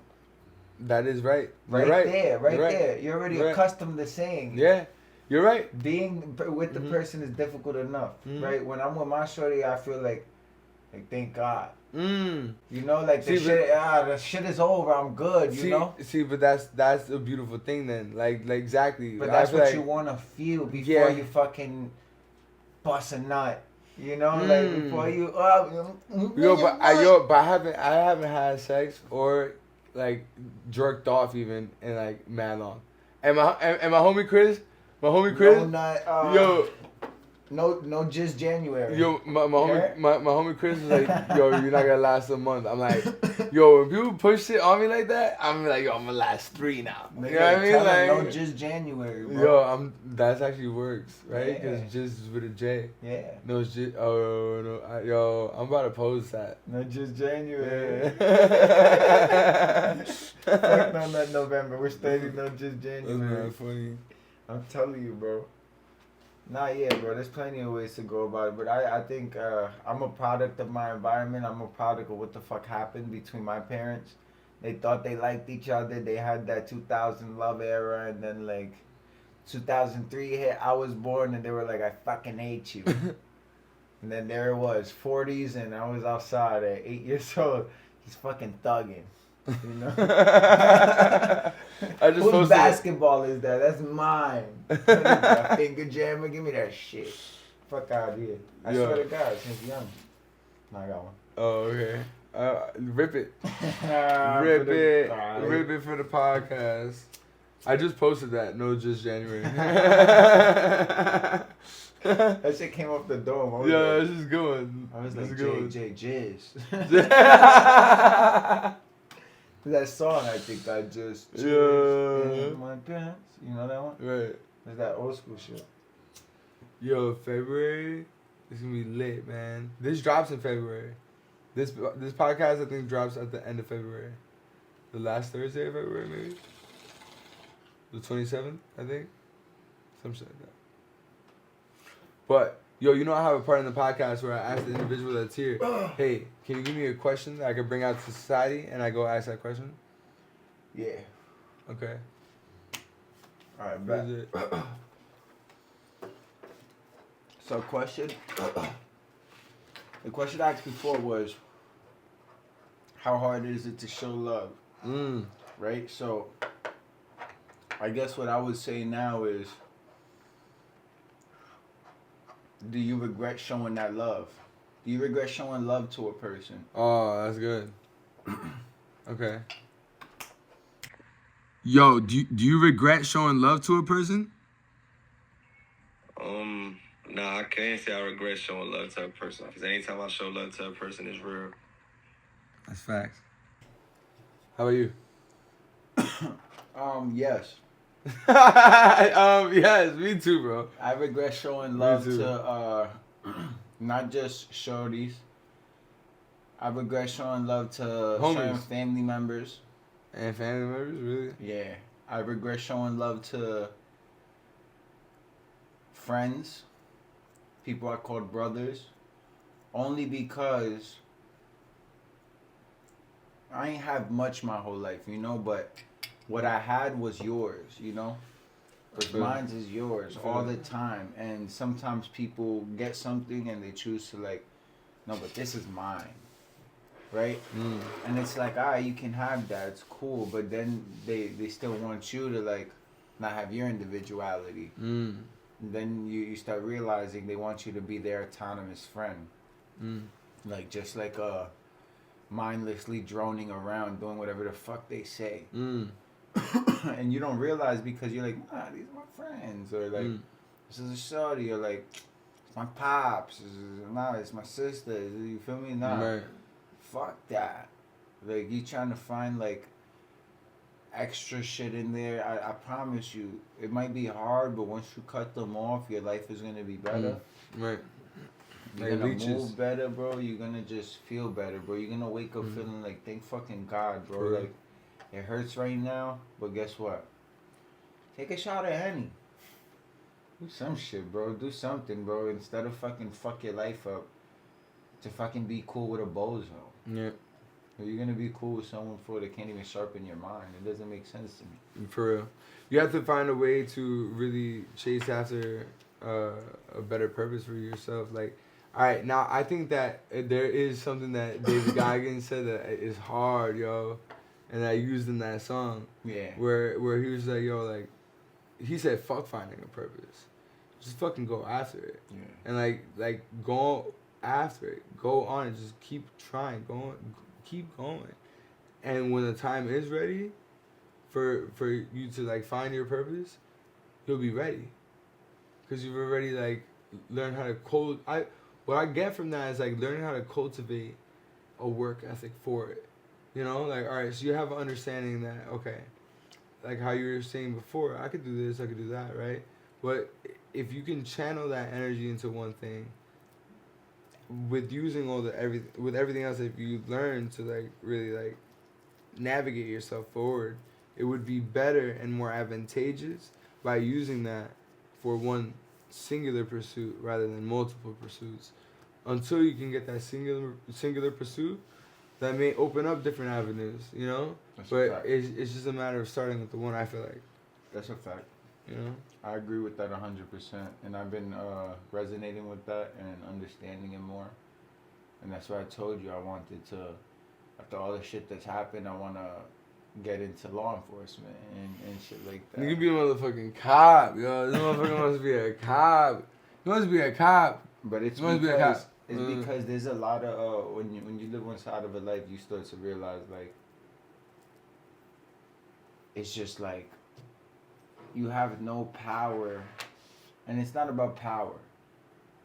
A: That is right.
B: Right,
A: You're
B: there, right
A: You're
B: there. You're already
A: You're
B: accustomed to saying.
A: Yeah, you're right.
B: Being with the person is difficult enough, right? When I'm with my shorty, I feel like thank God. You know, like the shit is over. I'm good. You know.
A: See, but that's a beautiful thing then. Like exactly.
B: But that's what you want to feel before you fucking bust a nut. You know, like before you.
A: But I haven't had sex or like jerked off even in like mad long. And my homie Chris, yo.
B: No, just January.
A: Yo, my homie Chris was like, yo, you're not gonna last a month. I'm like, yo, when people push shit on me like that, I'm like, yo, I'm gonna last 3 now. You know what I mean? Like,
B: no, just January, bro.
A: Yo, that's actually works, right? Because
B: Yeah.
A: just is with a J.
B: Yeah.
A: No, it's just, oh, no, yo, I'm about to post that.
B: No, just January.
A: Yeah.
B: Fuck no, not November. We're starting no, just January.
A: That's not funny.
B: I'm telling you, bro. Nah, yeah, bro. There's plenty of ways to go about it, but I think I'm a product of my environment. I'm a product of what the fuck happened between my parents. They thought they liked each other. They had that 2000 love era, and then like 2003 hit. I was born, and they were like, "I fucking hate you." And then there it was, 40s, and I was outside at 8 years old. He's fucking thugging. You know?
A: I just
B: Whose basketball is that? That's mine. That finger jammer, give me that shit. Fuck out of here. I swear to God, since young. No, I got one.
A: Oh, okay. Rip it.
B: Rip
A: Rip it for the podcast. I just posted that. No, just January.
B: That shit came off the dome.
A: Yeah, this is good one.
B: I was like, J Jizz. That song, I think I just in my pants. You know that one?
A: Right.
B: It's that old school shit.
A: Yo, February is gonna be lit, man. This drops in February. This podcast I think drops at the end of February. The last Thursday of February, maybe. The 27th, I think. Some shit like that. But yo, you know I have a part in the podcast where I ask the individual that's here, hey, can you give me a question that I can bring out to society, and I go ask that question?
B: Yeah.
A: Okay.
B: All right,
A: What
B: bet.
A: is it?
B: So question. The question I asked before was, how hard is it to show love? Right? So, I guess what I would say now is, do you regret showing that love? Do you regret showing love to a person?
A: Oh, that's good. Okay. Yo, do you regret showing love to a person?
E: Nah, I can't say I regret showing love to a person. Because anytime I show love to a person, it's real.
A: That's facts. How about you?
B: Yes.
A: Yes, me too, bro.
B: I regret showing
A: Me
B: love
A: too.
B: to not just shorties. I regret showing love to
A: Homies.
B: certain family members.
A: And family members, really?
B: Yeah. I regret showing love to friends, people I called brothers, only because I ain't have much my whole life, you know, but what I had was yours, you know? Because
A: Good.
B: mine's is yours all the time. And sometimes people get something and they choose to, like, no, but this is mine. Right?
A: Mm.
B: And it's like, all right, you can have that. It's cool. But then they still want you to, like, not have your individuality.
A: Mm.
B: And then you start realizing they want you to be their autonomous friend.
A: Mm.
B: Like, just like mindlessly droning around doing whatever the fuck they say.
A: Mm.
B: And you don't realize because you're like, nah, these are my friends. Or like, this is a shorty. Or like, it's my pops. It's my sister. You feel me? Nah.
A: Right.
B: Fuck that. Like, you trying to find like extra shit in there. I promise you, it might be hard, but once you cut them off, your life is gonna be better.
A: Right.
B: You're
A: Like
B: gonna
A: leeches.
B: move better, bro. You're gonna just feel better, bro. You're gonna wake up feeling like, thank fucking God, bro.
A: For real.
B: Like, it hurts right now, but guess what? Take a shot of Henny. Do some shit, bro. Do something, bro. Instead of fucking fuck your life up to fucking be cool with a bozo.
A: Yeah.
B: You're gonna be cool with someone for that can't even sharpen your mind. It doesn't make sense to me.
A: For real. You have to find a way to really chase after a better purpose for yourself. Like, all right, now I think that there is something that David Goggins said that is hard, yo, and I used in that song.
B: Yeah.
A: Where he was like, yo, like, he said, fuck finding a purpose, just fucking go after it.
B: Yeah.
A: And like go after it, go on it, just keep trying, keep going, and when the time is ready for you to like find your purpose, you'll be ready, because you've already like learned how to what I get from that is like learning how to cultivate a work ethic for it, you know, like, all right, so you have an understanding that, okay, like how you were saying before, I could do this, I could do that, right? But if you can channel that energy into one thing, with using everything else, if you learn to like really like navigate yourself forward, it would be better and more advantageous by using that for one singular pursuit rather than multiple pursuits. Until you can get that singular pursuit, that may open up different avenues, you know.
B: That's a
A: But
B: fact.
A: it's just a matter of starting with the one. I feel like,
B: That's a fact.
A: you know.
B: I agree with that 100%, and I've been resonating with that and understanding it more. And that's why I told you I wanted to, after all the shit that's happened, I want to get into law enforcement and shit like that.
A: You could be a motherfucking cop, yo. This motherfucker wants to be a cop. He wants to be a cop.
B: But it's
A: He wants to be a cop.
B: because there's a lot of when you live one side of a life, you start to realize like it's just like you have no power, and it's not about power.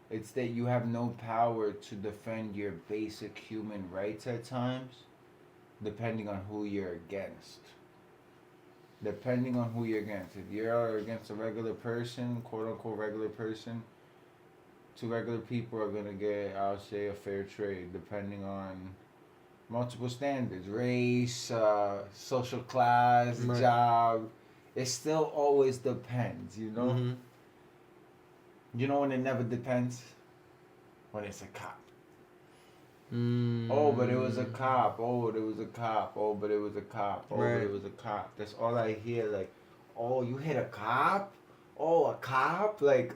B: It's that you have no power to defend your basic human rights at times, depending on who you're against. Depending on who you're against. If you're against a regular person, quote unquote regular person, two regular people are gonna get, I'll say, a fair trade, depending on multiple standards, race, social class,
A: Right.
B: job. It still always depends, you know.
A: Mm-hmm.
B: You know when it never depends? When it's a cop.
A: Mm.
B: Oh, but it was a cop. Oh, it was a cop. Oh, but it was a cop. Oh,
A: Right.
B: but it was a cop. That's all I hear. Like, oh, you hit a cop? Oh, a cop? Like,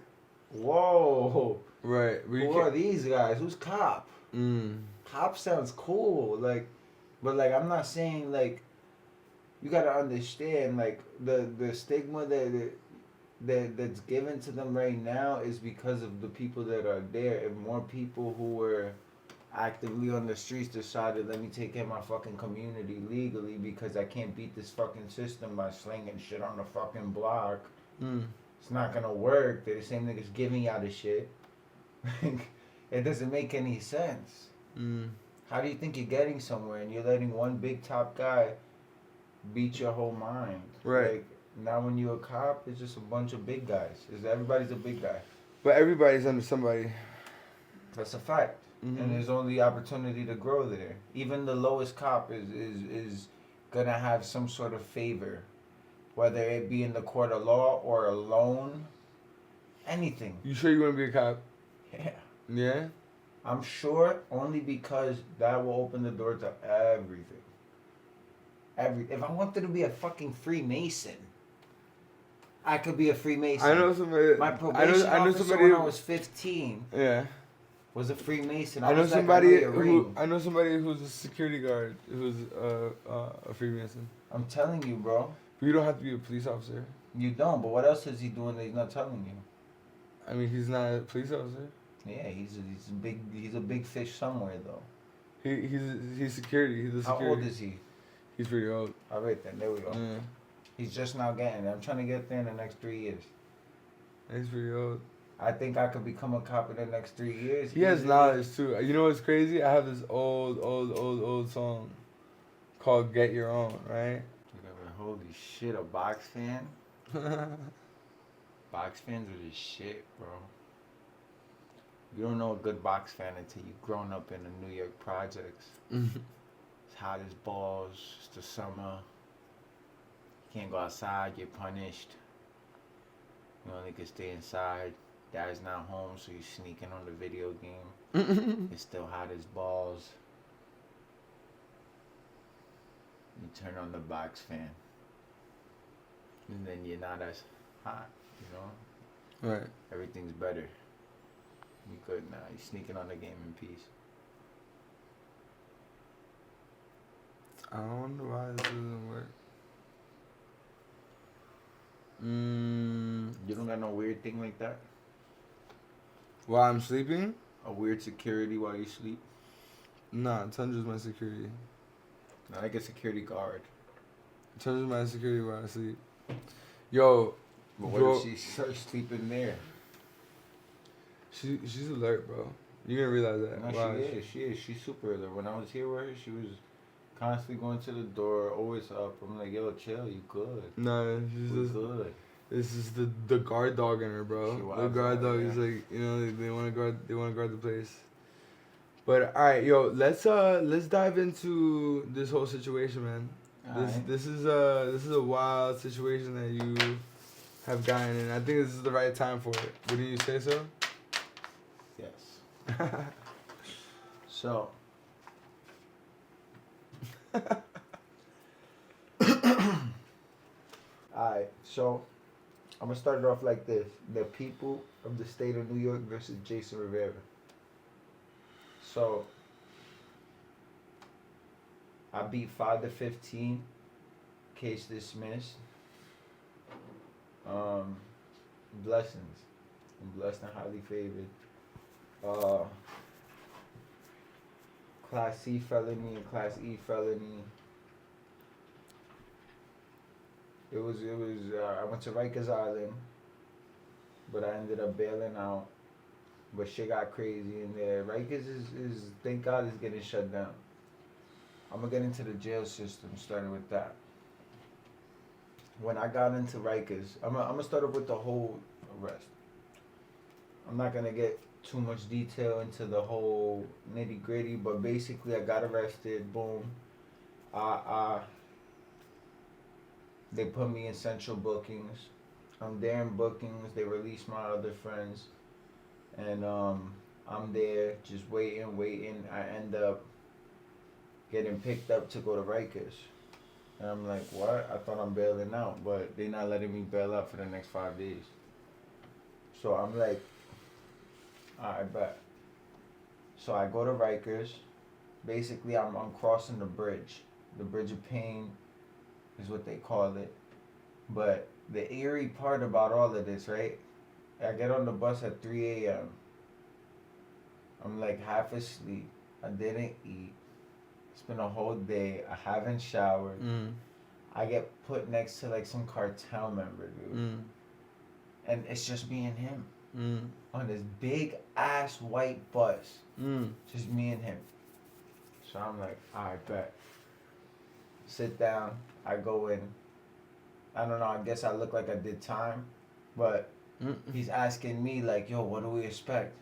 B: whoa.
A: Right. But you
B: Who are
A: can't-
B: these guys? Who's cop?
A: Mm.
B: Cop sounds cool. Like, but like, I'm not saying like, you gotta understand like the stigma that that's given to them right now is because of the people that are there. If more people who were actively on the streets decided, let me take care of my fucking community legally because I can't beat this fucking system by slinging shit on the fucking block. It's not gonna work. They're the same niggas giving y'all the shit. It doesn't make any sense. How do you think you're getting somewhere and you're letting one big top guy beat your whole mind?
A: Right.
B: Like, now when you're a cop, it's just a bunch of big guys. Everybody's a big guy.
A: But everybody's under somebody.
B: That's a fact. And there's only opportunity to grow there. Even the lowest cop is gonna have some sort of favor, whether it be in the court of law or a loan, anything.
A: You sure you want to be a cop?
B: Yeah.
A: Yeah?
B: I'm sure only because that will open the door to everything. If I wanted to be a fucking Freemason, I could be a Freemason.
A: I know somebody.
B: My probation
A: I know
B: officer
A: somebody.
B: when I was 15
A: Yeah.
B: was a Freemason.
A: I know
B: was like,
A: somebody
B: I know your ring.
A: I know somebody who's a security guard who's a Freemason.
B: I'm telling you, bro.
A: But you don't have to be a police officer.
B: You don't, but what else is he doing that he's not telling you?
A: I mean, he's not a police officer.
B: Yeah, he's a big fish somewhere though.
A: He's security. He's a
B: How
A: security.
B: old is he?
A: He's pretty old.
B: All right then, there we go.
A: Yeah.
B: He's just now getting there. I'm trying to get there in the next 3 years.
A: He's pretty old.
B: I think I could become a cop in the next 3 years.
A: He has
B: easily.
A: knowledge too. You know what's crazy? I have this old song called "Get Your Own," right?
B: Holy shit, a box fan? Box fans are the shit, bro. You don't know a good box fan until you've grown up in the New York projects. It's hot as balls. It's the summer. You can't go outside. You're punished. You only can stay inside. Dad's not home, so you're sneaking on the video game. It's still hot as balls. You turn on the box fan. And then you're not as hot, you know?
A: Right.
B: Everything's better. You good now. You're sneaking on the game in peace.
A: I wonder why this doesn't work.
B: You don't got no weird thing like that?
A: While I'm sleeping?
B: A weird security while you sleep?
A: Nah, Tundra's my security.
B: Not like a security guard.
A: Tundra's my security while I sleep. Yo,
B: But what
A: bro,
B: if she starts sleeping there?
A: she's alert, bro. You're gonna realize that.
B: No,
A: Wow.
B: she is. She's super alert. When I was here with her, she was constantly going to the door, always up. I'm like, yo, chill, you good.
A: No, she's
B: You
A: just.
B: good.
A: This is the guard dog in her,
B: She
A: bro. The
B: wild
A: guard
B: out,
A: dog
B: yeah.
A: is like, you know, they want to guard the place. But all right, yo, let's dive into this whole situation, man.
B: Alright.
A: This is a wild situation that you have gotten in. I think this is the right time for it. Wouldn't you say so?
B: Yes. So. Alright, so I'm gonna start it off like this: the people of the state of New York versus Jason Rivera. So I beat 5-15, case dismissed. Blessings. I'm blessed and highly favored. Class C felony and Class E felony. It was. I went to Rikers Island, but I ended up bailing out. But shit got crazy in there. Rikers is thank God is getting shut down. I'm gonna get into the jail system, starting with that. When I got into Rikers, I'm gonna start off with the whole arrest. I'm not gonna get too much detail into the whole nitty gritty, but basically I got arrested. Boom. They put me in central bookings. I'm there in bookings. They release my other friends, and I'm there just waiting. I end up getting picked up to go to Rikers. And I'm like, what? I thought I'm bailing out, but they're not letting me bail out for the next 5 days. So I'm like, alright, bet. So I go to Rikers. Basically, I'm crossing the bridge. The Bridge of Pain is what they call it. But The eerie part about all of this, right? I get on the bus at 3 a.m. I'm like half asleep. I didn't eat. It's been a whole day. I haven't showered. I get put next to like some cartel member, dude. And it's just me and him. On this big ass white bus. Just me and him. So I'm like, alright, bet. Sit down. I go in. I don't know, I guess I look like I did time. But he's asking me like, yo, what do we expect?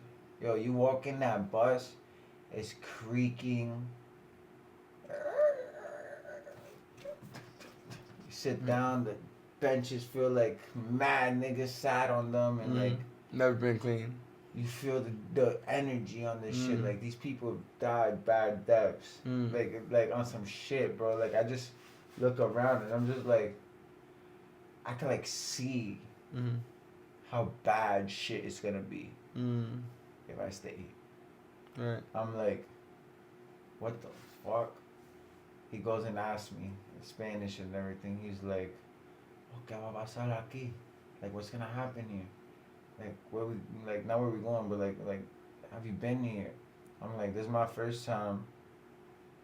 B: Yo, you walk in that bus, it's creaking. You sit down, the benches feel like mad niggas sat on them, and like
A: never been clean.
B: You feel the energy on this shit. Like these people died bad deaths. Like on some shit, bro. Like I just look around and I'm just like, I can like see how bad shit is gonna be if I stay.
A: Right.
B: I'm like, what the fuck? He goes and asks me in Spanish and everything. He's like, oh, ¿qué va a pasar aquí? Like, what's gonna happen here? Like, where we, like, not where we going, but like, have you been here? I'm like, this is my first time.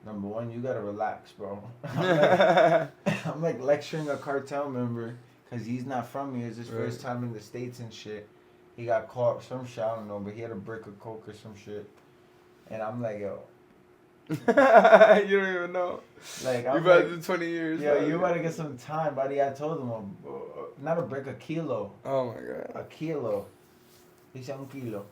B: Number one, you gotta relax, bro. I'm like lecturing a cartel member because he's not from here. It's his first time in the States and shit. He got caught some shit, I don't know, but he had a brick of coke or some shit. And I'm like, yo.
A: You don't even know.
B: Like,
A: you
B: I'm
A: about
B: like,
A: to do 20 years.
B: Yo, you about to get some time, buddy. I told him, not a brick, a kilo.
A: Oh my god.
B: A kilo. He said un kilo.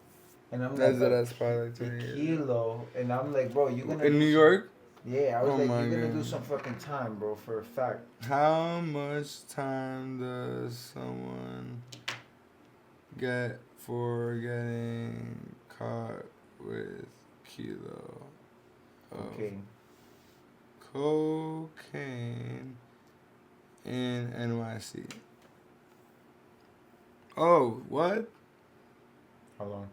B: And I'm
A: that's probably like 20
B: a
A: years.
B: kilo. And I'm like, bro, you gonna
A: in New York?
B: Yeah, I was like, you're gonna
A: God.
B: do some fucking time, bro, for a fact.
A: How much time does someone get for getting caught with kilo of cocaine in NYC? Oh, what?
B: How long?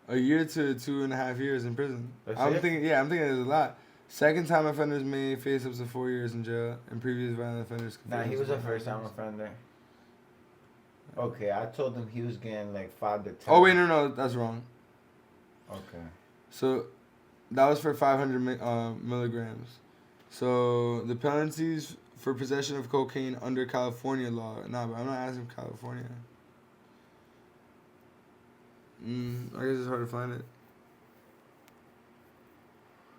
A: A year to 2.5 years in prison.
B: That's
A: I'm
B: it?
A: thinking there's a lot. Second time offenders may face up to 4 years in jail, and previous violent offenders.
B: Nah, he was a first time offender. Okay, I told him he was getting like 5 to 10.
A: Oh wait, no, that's wrong.
B: Okay.
A: So, that was for 500 milligrams. So the penalties for possession of cocaine under California law. Nah, but I'm not asking California. I guess it's hard to find it.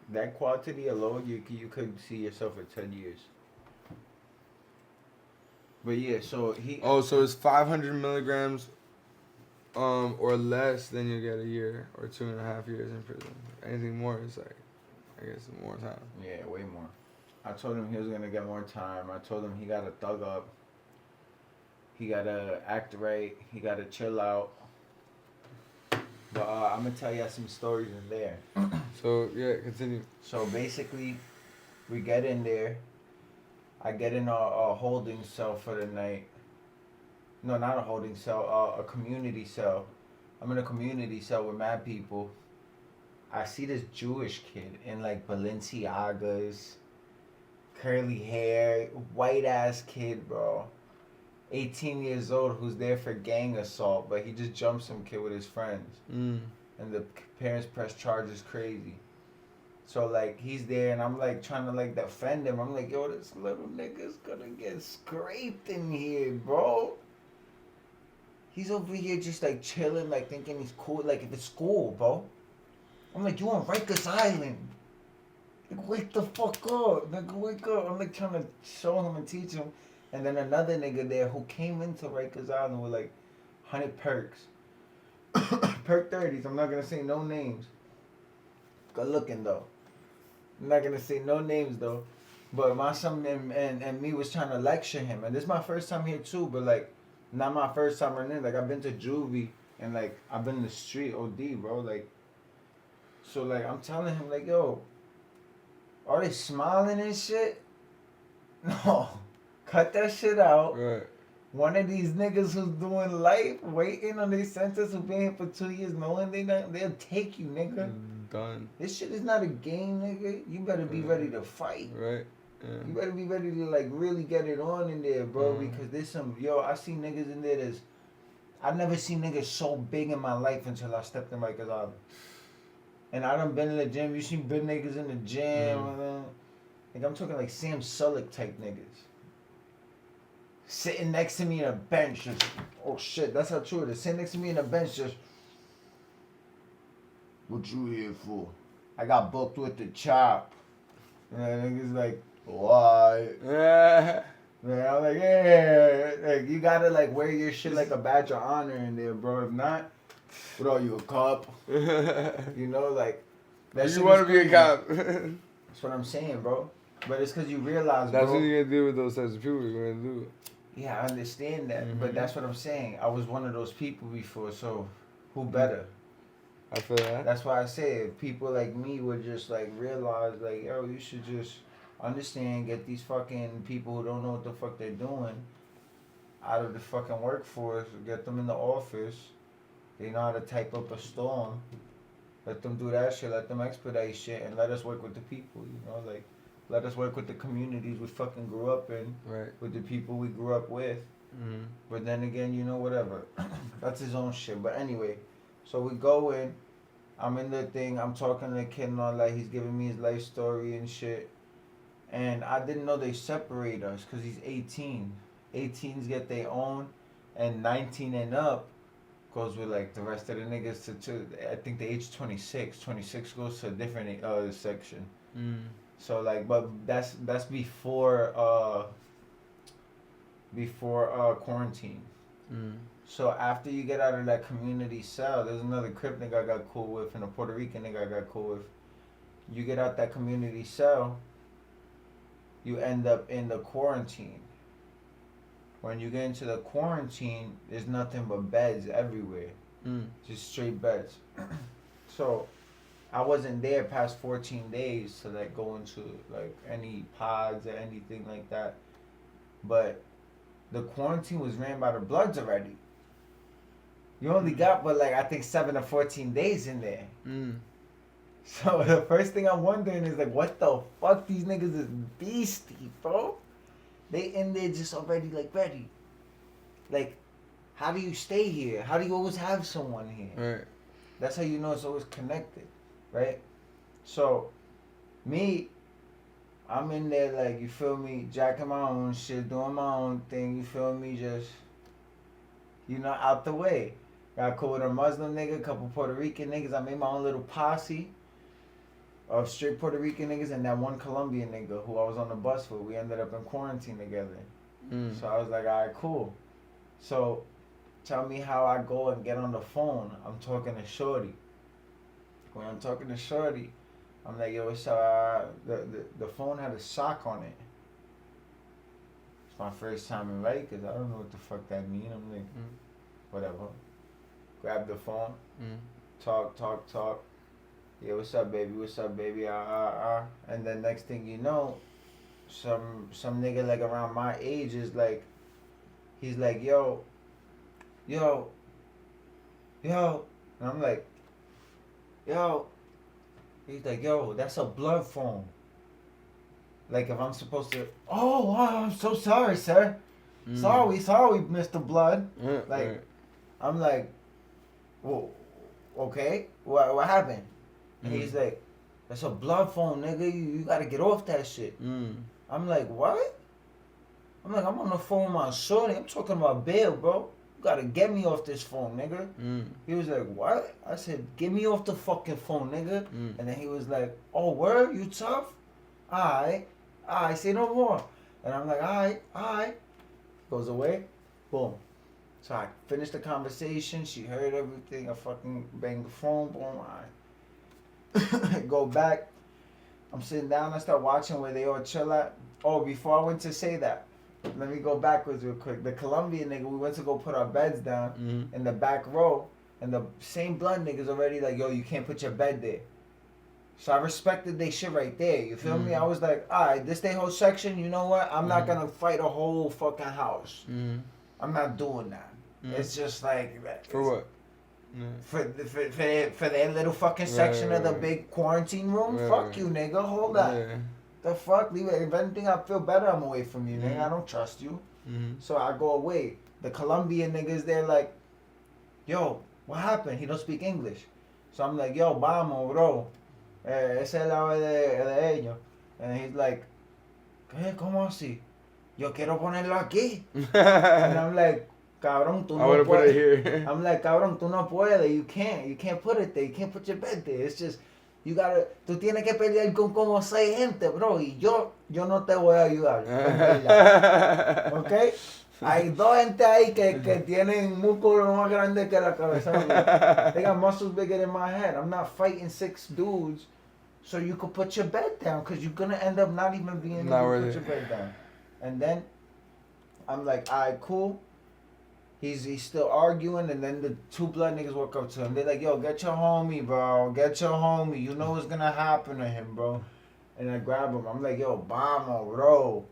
B: That quantity alone, you could see yourself at 10 years. But yeah, so he.
A: Oh, so it's 500 milligrams, or less, then you get a year or 2.5 years in prison. Anything more is like, I guess, more time.
B: Yeah, way more. I told him he was gonna get more time. I told him he gotta thug up. He gotta act right. He gotta chill out. But I'm gonna tell you some stories in there.
A: So yeah, continue.
B: So basically, we get in there. I get in a holding cell for the night. No, not a holding cell. A community cell. I'm in a community cell with mad people. I see this Jewish kid in like Balenciagas, curly hair, white ass kid, bro. 18 years old who's there for gang assault, but he just jumped some kid with his friends. And the parents press charges crazy. So like he's there and I'm like trying to like defend him. I'm like, yo, this little nigga's gonna get scraped in here, bro. He's over here just like chilling, like thinking he's cool, like if it's school, bro. I'm like, you on Rikers Island. Like, wake the fuck up. Nigga, wake up. I'm like trying to show him and teach him. And then another nigga there who came into Rikers Island with like 100 perks. Perk 30s. I'm not going to say no names. Good looking though. I'm not going to say no names though. But my son and me was trying to lecture him. And this is my first time here too. But like, not my first time running. Like, I've been to juvie. And like, I've been in the street OD, bro. Like, so like, I'm telling him like, yo, are they smiling and shit? No. Cut that shit out.
A: Right.
B: One of these niggas who's doing life, waiting on their sentence, who been here for 2 years, knowing they'll take you, nigga.
A: Done.
B: This shit is not a game, nigga. You better be ready to fight.
A: Right.
B: You better be ready to like really get it on in there, bro.
A: Mm.
B: Because there's some I see niggas in there that's I've never seen niggas so big in my life until I stepped in Rikers Island. And I done been in the gym. You seen big niggas in the gym. Like I'm talking like Sam Sulek type niggas. Sitting next to me in a bench, just oh shit, that's how true it is. Sitting next to me in a bench, just what you here for? I got booked with the chop. And niggas like, why?
A: Yeah.
B: Man, I'm like, yeah, like you gotta like wear your shit like a badge of honor in there, bro. If not, what are you, a cop? You know, like that.
A: You want to be a cop.
B: That's what I'm saying, bro. But it's because you realize,
A: That's
B: bro.
A: what you're gonna do with those types of people. You're gonna do.
B: Yeah, I understand that,
A: Mm-hmm.
B: but that's what I'm saying. I was one of those people before, so who better?
A: I feel that.
B: That's why I say if people like me would just like realize, like, yo, you should just understand, get these fucking people who don't know what the fuck they're doing out of the fucking workforce, get them in the office. They know how to type up a storm. Let them do that shit, let them expedite shit, and let us work with the people, you know, like, let us work with the communities we fucking grew up in,
A: Right.
B: with the people we grew up with.
A: Mm-hmm.
B: But then again, you know, whatever. That's his own shit. But anyway, so we go in. I'm in the thing. I'm talking to the kid and all that. He's giving me his life story and shit. And I didn't know they separate us because he's 18. 18s get their own, and 19 and up goes with like the rest of the niggas to I think the age 26. 26 goes to a different section.
A: Mm.
B: So like, but that's before quarantine.
A: Mm.
B: So after you get out of that community cell, there's another Crip nigga I got cool with and a Puerto Rican nigga I got cool with. You get out that community cell, you end up in the quarantine. When you get into the quarantine, there's nothing but beds everywhere.
A: Mm.
B: Just straight beds. So I wasn't there past 14 days to like go into like any pods or anything like that. But the quarantine was ran by the Bloods already. You only got but like I think 7 or 14 days in there.
A: Mm.
B: So the first thing I'm wondering is like, what the fuck? These niggas is beastie, bro. They in there just already like ready. Like, how do you stay here? How do you always have someone here?
A: Right.
B: That's how you know it's always connected, right? So, me, I'm in there like, you feel me, jacking my own shit, doing my own thing, you feel me, just, you know, out the way. Got cool with a Muslim nigga, a couple Puerto Rican niggas. I made my own little posse of straight Puerto Rican niggas and that one Colombian nigga who I was on the bus with. We ended up in quarantine together.
A: Mm.
B: So I was like, all right, cool. So tell me how I go and get on the phone. I'm talking to Shorty. When I'm talking to Shorty, I'm like, yo, what's up? The phone had a sock on it. It's my first time in Rikers. I don't know what the fuck that mean. I'm like, whatever. Grab the phone. Talk. Yeah, what's up, baby? What's up, baby? And then next thing you know, some nigga like around my age is like, he's like, yo. And I'm like, yo. He's like, yo, that's a Blood phone. Like if I'm supposed to, oh, wow, I'm so sorry, sir. Sorry, Mr. Blood. Like,
A: right.
B: I'm like, well, okay, what happened? And he's like, that's a Blood phone, nigga. You gotta get off that shit. I'm like, what? I'm like, I'm on the phone with my shorty. I'm talking about bail, bro. You gotta get me off this phone, nigga. He was like, what? I said, get me off the fucking phone, nigga. And then he was like, oh, word? You tough? Alright, say no more. And I'm like, alright. Goes away. Boom. So I finished the conversation. She heard everything. I fucking banged the phone. Boom. Alright. Go back. I'm sitting down. I start watching where they all chill at. Oh, before I went to say that, let me go backwards real quick. The Colombian nigga, we went to go put our beds down in the back row. And the same Blood niggas already like, yo, you can't put your bed there. So I respected they shit right there. You feel me? I was like, alright, this they whole section, you know what? I'm not gonna fight a whole fucking house. I'm not doing that. It's just like
A: For what?
B: For their little fucking section of the big quarantine room. Fuck you, nigga. Hold on. The fuck? Leave it. If anything, I feel better. I'm away from you, nigga. I don't trust you. So I go away. The Colombian niggas, they're like, yo, what happened? He don't speak English. So I'm like, yo, vamos, bro. Ese es la hora de ellos. And he's like, ¿qué? ¿Cómo así? Yo quiero ponerlo aquí. And I'm like, cabrón, tú
A: I
B: no
A: want to put it
B: puedes.
A: here.
B: I'm like, cabrón, tú no puedes. You can't put it there. You can't put your bed there. It's just, you gotta, tú tienes que pelear con como 6 gente, bro. Y yo no te voy a ayudar. En verdad. ¿Ok? Hay 2 gente ahí que tienen músculos más grandes que la cabeza mía. They got muscles bigger than my head. I'm not fighting 6 dudes so you could put your bed down because you're going to end up not even being able to put your bed down. And then I'm like, all right, cool. He's still arguing, and then the 2 blood niggas walk up to him. They're like, yo, get your homie, bro. Get your homie. You know what's going to happen to him, bro. And I grab him. I'm like, yo, Bamo, bro.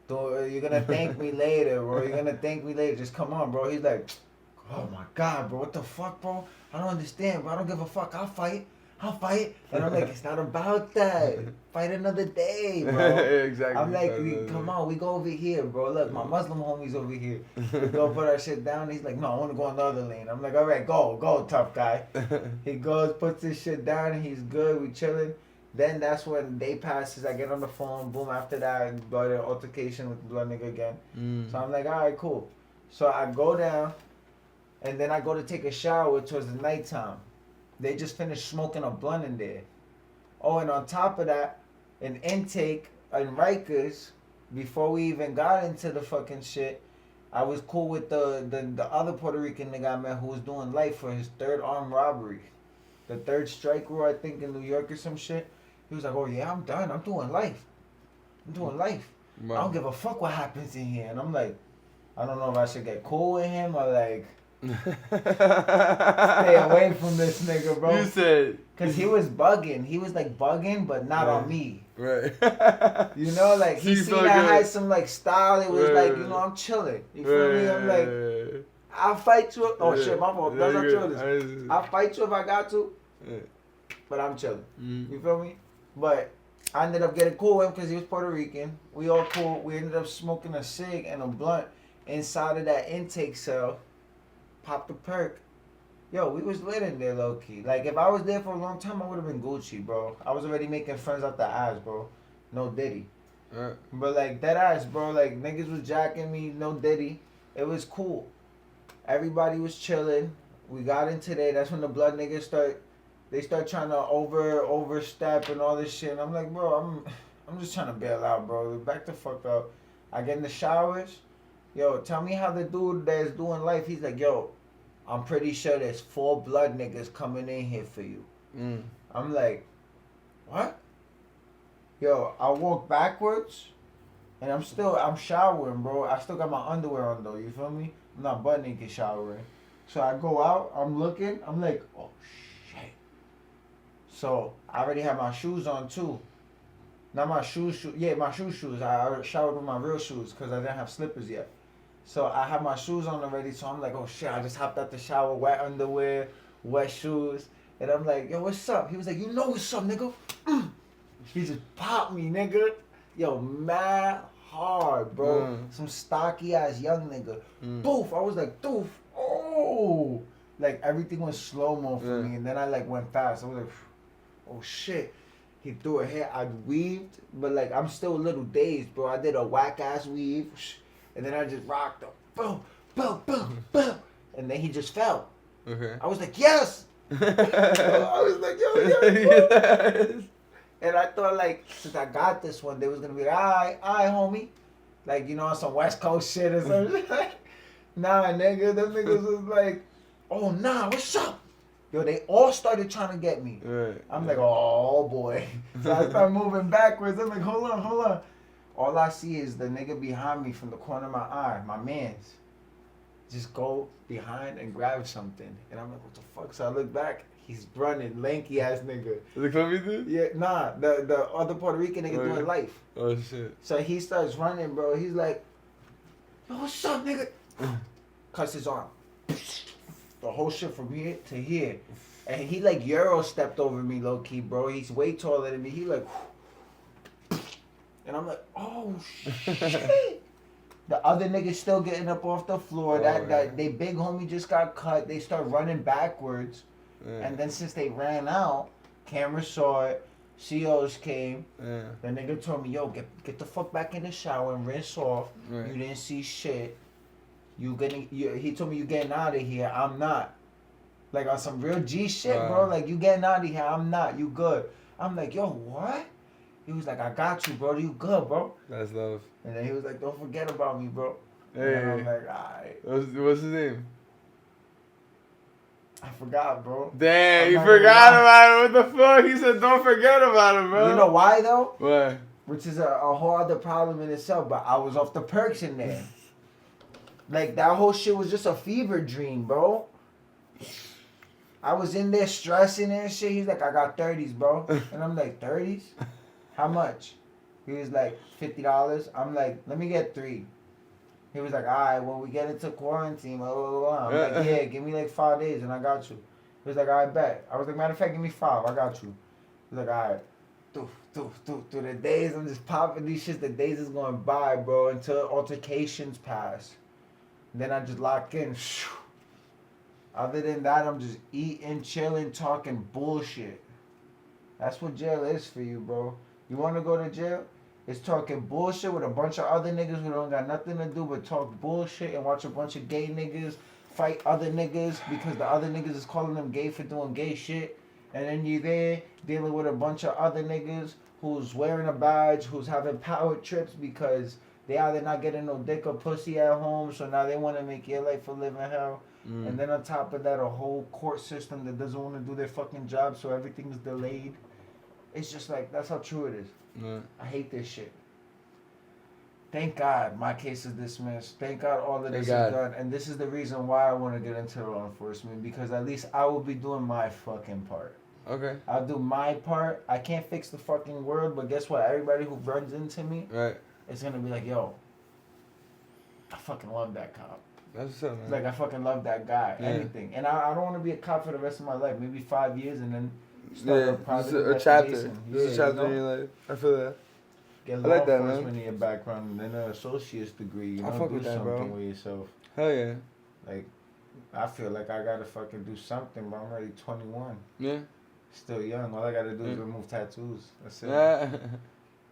B: You're going to thank me later, bro. You're going to thank me later. Just come on, bro. He's like, oh, my God, bro. What the fuck, bro? I don't understand, bro. I don't give a fuck. I'll fight. And I'm like, it's not about that. Fight another day, bro.
A: Exactly.
B: I'm like, come on, we go over here, bro. Look, my Muslim homie's over here. We go put our shit down. He's like, no, I want to go on the other lane. I'm like, all right, go, tough guy. He goes, puts his shit down. He's good. We chilling. Then that's when day passes. I get on the phone. Boom. After that, I got an altercation with the blood nigga again. So I'm like, all right, cool. So I go down, and then I go to take a shower towards the nighttime. They just finished smoking a blunt in there. Oh, and on top of that, an intake in Rikers, before we even got into the fucking shit, I was cool with the other Puerto Rican nigga I met who was doing life for his 3rd armed robbery. The 3rd strike rule, I think, in New York or some shit. He was like, oh yeah, I'm done. I'm doing life.
A: Wow.
B: I don't give a fuck what happens in here. And I'm like, I don't know if I should get cool with him or like stay away from this nigga, bro.
A: You said.
B: Cause he was bugging. He was like bugging, but not on me.
A: Right.
B: You know, like he
A: See,
B: seen
A: so
B: I
A: good.
B: had some like style. It was like, you know, I'm chilling. You feel me? I'm like, I'll fight you. Oh shit, my fault. That's not true. I'll fight you if I got to. But I'm chilling. You feel me? But I ended up getting cool with him because he was Puerto Rican. We all cool. We ended up smoking a cig and a blunt inside of that intake cell. Popped the perk. Yo, we was lit in there, low key. Like, if I was there for a long time, I would have been Gucci, bro. I was already making friends out the ass, bro. No Diddy. But, like, that ass, bro. Like, niggas was jacking me, no Diddy. It was cool. Everybody was chilling. We got into there. That's when the blood niggas start trying to overstep and all this shit. And I'm like, bro, I'm just trying to bail out, bro. Back the fuck up. I get in the showers. Yo, tell me how the dude that's doing life, he's like, yo, I'm pretty sure there's 4 blood niggas coming in here for you. I'm like, what? Yo, I walk backwards, and I'm showering, bro. I still got my underwear on, though, you feel me? I'm not butt naked showering. So I go out, I'm looking, I'm like, oh, shit. So I already have my shoes on, too. Not my shoes. Yeah, my shoes. I showered with my real shoes, because I didn't have slippers yet. So I have my shoes on already, so I'm like, oh shit, I just hopped out the shower, wet underwear, wet shoes. And I'm like, yo, what's up? He was like, you know what's up, nigga? He just popped me, nigga. Yo, mad hard, bro. Some stocky ass young nigga. Doof. I was like, doof. Oh. Like everything was slow-mo for me. And then I like went fast. I was like, oh shit. He threw a hair. I weaved, but like I'm still a little dazed, bro. I did a whack ass weave. And then I just rocked him. Boom, boom, boom, boom. And then he just fell.
A: Okay.
B: I was like, yes! I was like, yo, yes! And I thought, like, since I got this one, they was going to be like, all right, homie. Like, you know, on some West Coast shit or something. Nah, nigga. Them niggas was like, oh, nah, what's up? Yo, they all started trying to get me. I'm like, oh, boy. So I start moving backwards. I'm like, hold on. All I see is the nigga behind me from the corner of my eye, my mans, just go behind and grab something. And I'm like, what the fuck? So I look back, he's running, lanky ass nigga.
A: The Colombian dude?
B: Yeah, nah, the other Puerto Rican nigga doing life.
A: Oh shit.
B: So he starts running, bro. He's like, yo, what's up, nigga? Cuts his arm. The whole shit from here to here. And he like Euro stepped over me low key, bro. He's way taller than me. He like, And I'm like, oh shit. The other niggas still getting up off the floor. That they big homie just got cut. They start running backwards.
A: Yeah.
B: And then since they ran out, cameras saw it. COs came.
A: Yeah.
B: The nigga told me, yo, get the fuck back in the shower and rinse off.
A: Right.
B: You didn't see shit. He told me you getting out of here. I'm not. Like on some real G shit, bro. Like you getting out of here. I'm not. You good. I'm like, yo, what? He was like, I got you, bro. You good, bro?
A: That's love.
B: And then he was like, don't forget about me, bro.
A: Hey.
B: And I'm like, alright.
A: What's his name?
B: I forgot, bro.
A: Damn, you forgot about it. What the fuck? He said, don't forget about it, bro.
B: You know why, though?
A: Why?
B: Which is a whole other problem in itself, but I was off the perks in there. Like, that whole shit was just a fever dream, bro. I was in there stressing and shit. He's like, I got 30s, bro. And I'm like, 30s? How much? He was like, $50. I'm like, let me get 3. He was like, all right, when we get into quarantine, blah, blah, blah. I'm like, yeah, give me like 5 days and I got you. He was like, all right, bet. I was like, matter of fact, give me 5. I got you. He was like, all right. Through the days, I'm just popping these shits. The days is going by, bro, until altercations pass. Then I just lock in. Other than that, I'm just eating, chilling, talking bullshit. That's what jail is for you, bro. You want to go to jail? It's talking bullshit with a bunch of other niggas who don't got nothing to do but talk bullshit and watch a bunch of gay niggas fight other niggas because the other niggas is calling them gay for doing gay shit. And then you there dealing with a bunch of other niggas who's wearing a badge, who's having power trips because they either not getting no dick or pussy at home, so now they want to make your life a living hell. And then on top of that, a whole court system that doesn't want to do their fucking job, so everything's delayed. It's just like, that's how true it is. I hate this shit. Thank God my case is dismissed. Thank God all of this is done. And this is the reason why I want to get into law enforcement, because at least I will be doing my fucking part.
A: Okay.
B: I'll do my part. I can't fix the fucking world, but guess what? Everybody who runs into me, it's going to be like, yo, I fucking love that cop.
A: That's what's up, man.
B: Like, I fucking love that guy. Yeah. Anything. And I don't want to be a cop for the rest of my life. Maybe 5 years and then start a private
A: a chapter.
B: Yeah,
A: It's a chapter in your life. I feel that.
B: Get law enforcement in your background and then an associate's degree. You know,
A: I fuck
B: do
A: with that,
B: something
A: bro.
B: with yourself.
A: Hell yeah.
B: Like, I feel like I gotta fucking do something, but I'm already 21.
A: Yeah.
B: Still young. All I gotta do is remove tattoos. That's it.
A: Yeah.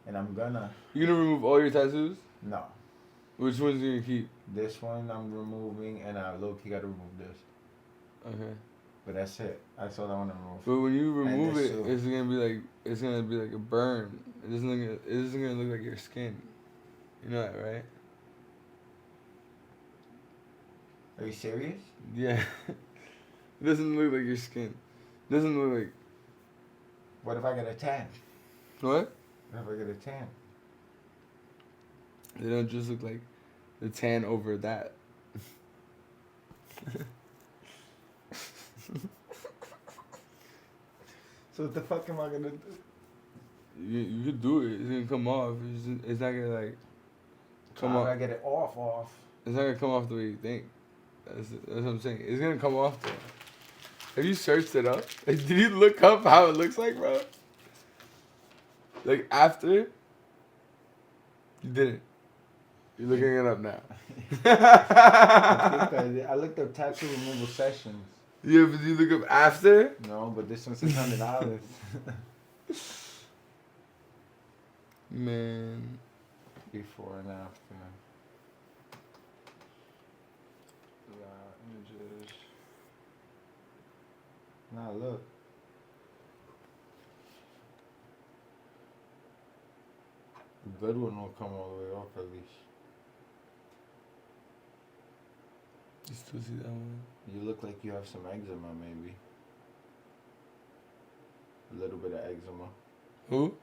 B: And I'm gonna.
A: You gonna remove all your tattoos?
B: No.
A: Which ones you gonna keep?
B: This one I'm removing, and I low-key gotta remove this.
A: Okay.
B: But that's it. That's all I want to remove.
A: But when you remove it, it's gonna be like a burn. It isn't gonna look like your skin. You know that, right?
B: Are you serious?
A: Yeah. It doesn't look like your skin. It doesn't look like.
B: What if I get a tan?
A: What?
B: What if I get a tan?
A: They don't just look like the tan over that.
B: So what the fuck am I gonna do?
A: You could do it. It's gonna come off. It's not gonna like come off.
B: I gotta get it off.
A: It's not gonna come off the way you think. That's what I'm saying. It's gonna come off though. Have you searched it up? Like, did you look up how it looks like, bro? Like after? You didn't. You're looking it up now.
B: I looked up tattoo removal sessions.
A: Yeah, but you look up after?
B: No, but this one's $600.
A: Man.
B: Before and after. Images. Now look. The good one will come all the way off at least.
A: You still see that one?
B: You look like you have some eczema, maybe. A little bit of eczema.
A: Who?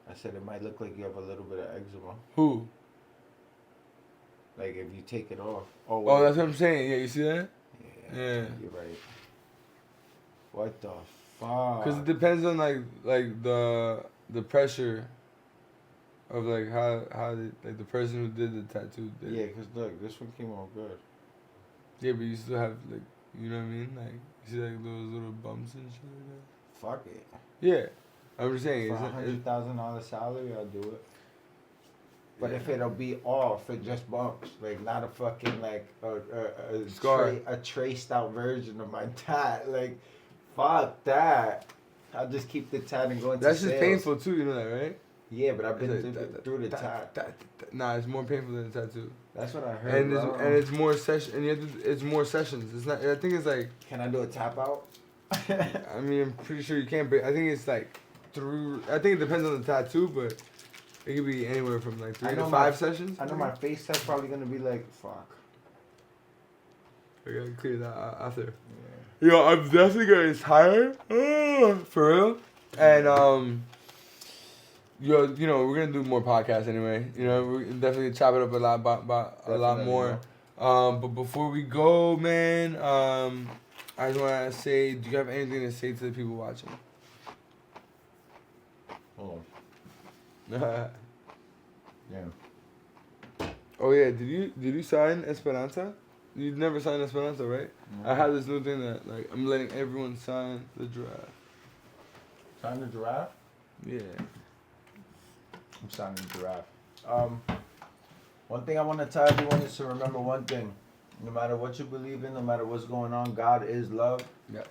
B: I said it might look like you have a little bit of eczema.
A: Who?
B: Like if you take it off.
A: Oh, that's what I'm saying. Yeah, you see that?
B: Yeah.
A: Yeah.
B: You're right. What the fuck?
A: Because it depends on like the pressure of like how the person who did the tattoo did.
B: Yeah, because look, this one came out good.
A: Yeah, but you still have like, you know what I mean? Like, you see like those little bumps and shit like that?
B: Fuck it.
A: Yeah. I'm just saying.
B: For $100,000 salary, I'll do it. But
A: Yeah.
B: if it'll be off, it just bumps. Like not a fucking like a
A: Scar.
B: a traced out version of my tat. Like fuck that. I'll just keep the tat and go into
A: That's just
B: sales.
A: painful too, you know that, right?
B: Yeah, but I've been
A: It's like
B: through the tat.
A: Nah, it's more painful than a tattoo.
B: That's what I heard.
A: And
B: bro.
A: it's more session, and you have to, it's more sessions. It's not. I think it's like.
B: Can I do a tap out?
A: I mean, I'm pretty sure you can, but I think it's like through. I think it depends on the tattoo, but it could be anywhere from like 3 to 5 sessions.
B: I know my face tat's probably gonna be like fuck.
A: I gotta clear that out after.
B: Yeah.
A: Yo, I'm definitely getting tired. For real. And yo, you know, we're gonna do more podcasts anyway. You know, we're definitely chop it up a lot, a lot
B: Definitely,
A: more. But before we go, man, I just wanna say, do you have anything to say to the people watching?
B: Hold
A: Oh
B: on. Yeah.
A: yeah, did you sign Esperanza? You never signed Esperanza, right?
B: No.
A: I have this new thing that like I'm letting everyone sign the draft.
B: Sign the giraffe?
A: Yeah.
B: I'm signing the giraffe. One thing I want to tell everyone is to remember one thing. No matter what you believe in, no matter what's going on, God is love.
A: Yes.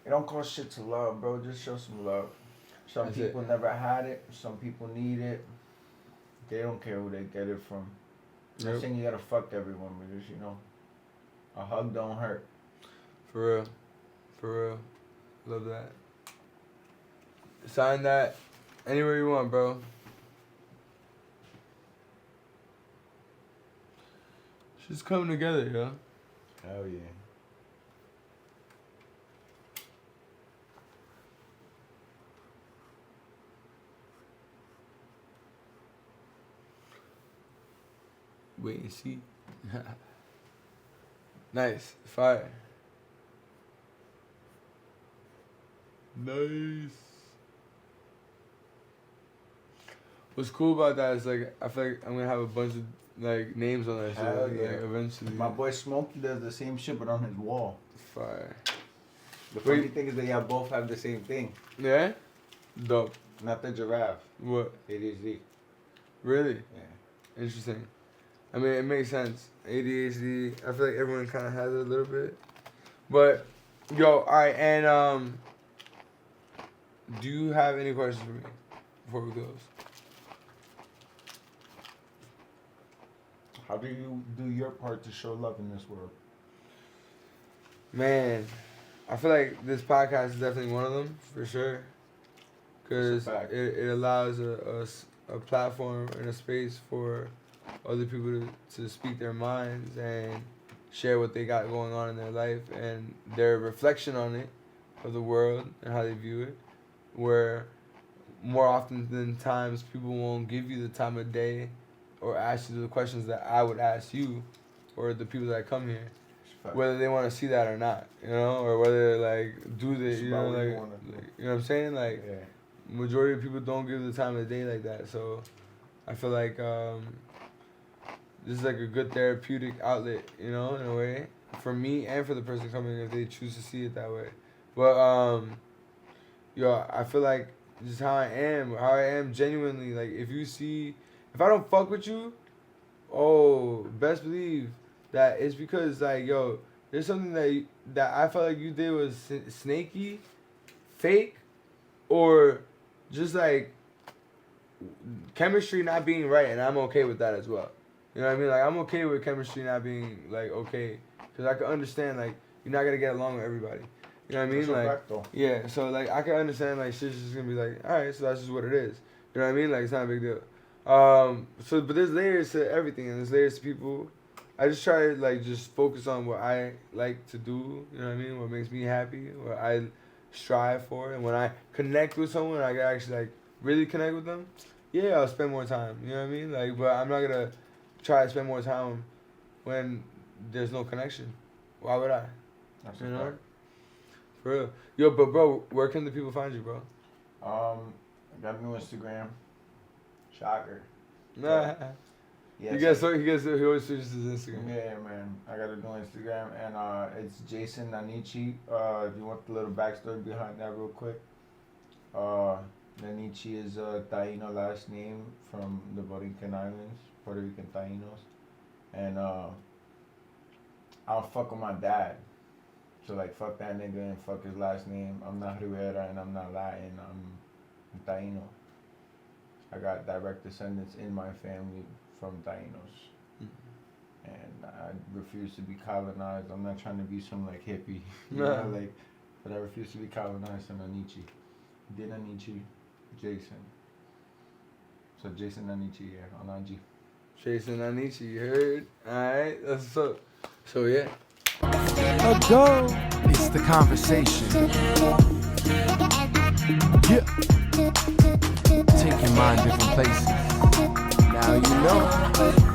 B: It don't cost shit to love, bro. Just show some love. Some
A: That's
B: people never had it. Some people need it. They don't care who they get it from. I'm not saying you gotta fuck everyone, but just, you know, a hug don't hurt.
A: For real. For real. Love that. Sign that anywhere you want, bro. She's coming together, yo.
B: Hell yeah.
A: Wait and see. Nice. Fire. Nice. What's cool about that is like I feel like I'm gonna have a bunch of like names on that shit.
B: Hell
A: Like,
B: yeah.
A: eventually.
B: My boy Smokey does the same shit, but on his wall.
A: Fire.
B: The funny
A: Wait.
B: thing is that y'all both have the same thing.
A: Yeah? Dope.
B: Not the giraffe.
A: What?
B: ADHD.
A: Really?
B: Yeah.
A: Interesting. I mean, it makes sense. ADHD. I feel like everyone kind of has it a little bit. But, yo, all right, and do you have any questions for me before we close?
B: How do you do your part to show love in this world?
A: Man, I feel like this podcast is definitely one of them for sure. Because
B: It's a fact.
A: it allows a platform and a space for other people to speak their minds and share what they got going on in their life and their reflection on it, of the world and how they view it. Where more often than times people won't give you the time of day or ask you the questions that I would ask you or the people that come here. Whether they want to see that or not, you know, or whether like do this, you know, like you know what I'm saying, like
B: Yeah.
A: majority of people don't give the time of day like that. So I feel like this is like a good therapeutic outlet, you know, in a way for me and for the person coming if they choose to see it that way. But yo, I feel like just how I am genuinely, like if I don't fuck with you, oh, best believe that it's because like, yo, there's something that I felt like you did was snaky, fake, or just like chemistry not being right, and I'm okay with that as well. You know what I mean? Like I'm okay with chemistry not being like okay, because I can understand like you're not gonna get along with everybody. You know what I mean?
B: That's a
A: Like
B: fact, though.
A: yeah, so like I can understand like shit's just gonna be like, all right, so that's just what it is. You know what I mean? Like it's not a big deal. So but there's layers to everything, and there's layers to people. I just try to like just focus on what I like to do. You know what I mean? What makes me happy, what I strive for, and when I connect with someone, I can actually like really connect with them. Yeah, I'll spend more time. You know what I mean? Like, but I'm not gonna try to spend more time when there's no connection. Why would I?
B: That's
A: You
B: a
A: know?
B: fact.
A: For real. Yo, but bro, where can the people find you, bro?
B: I got a new Instagram. Shocker.
A: Nah.
B: Yeah,
A: He always switches his Instagram.
B: Yeah, man. I got a new Instagram, and it's Jason Nanichi. If you want the little backstory behind that real quick. Nanichi is a Taino last name from the Borican Islands, Puerto Rican Tainos. And I'll fuck with my dad. So like fuck that nigga and fuck his last name. I'm not Rivera and I'm not Latin. I'm Taino. I got direct descendants in my family from Tainos. And I refuse to be colonized. I'm not trying to be some like hippie. You know, like, but I refuse to be colonized in Anichi. Did Anichi, Jason. So Jason Anichi, yeah, on IG.
A: Jason Anichi, you heard? Alright, that's so. So yeah.
C: A go. It's the conversation. Yeah. Take your mind different places. Now you know.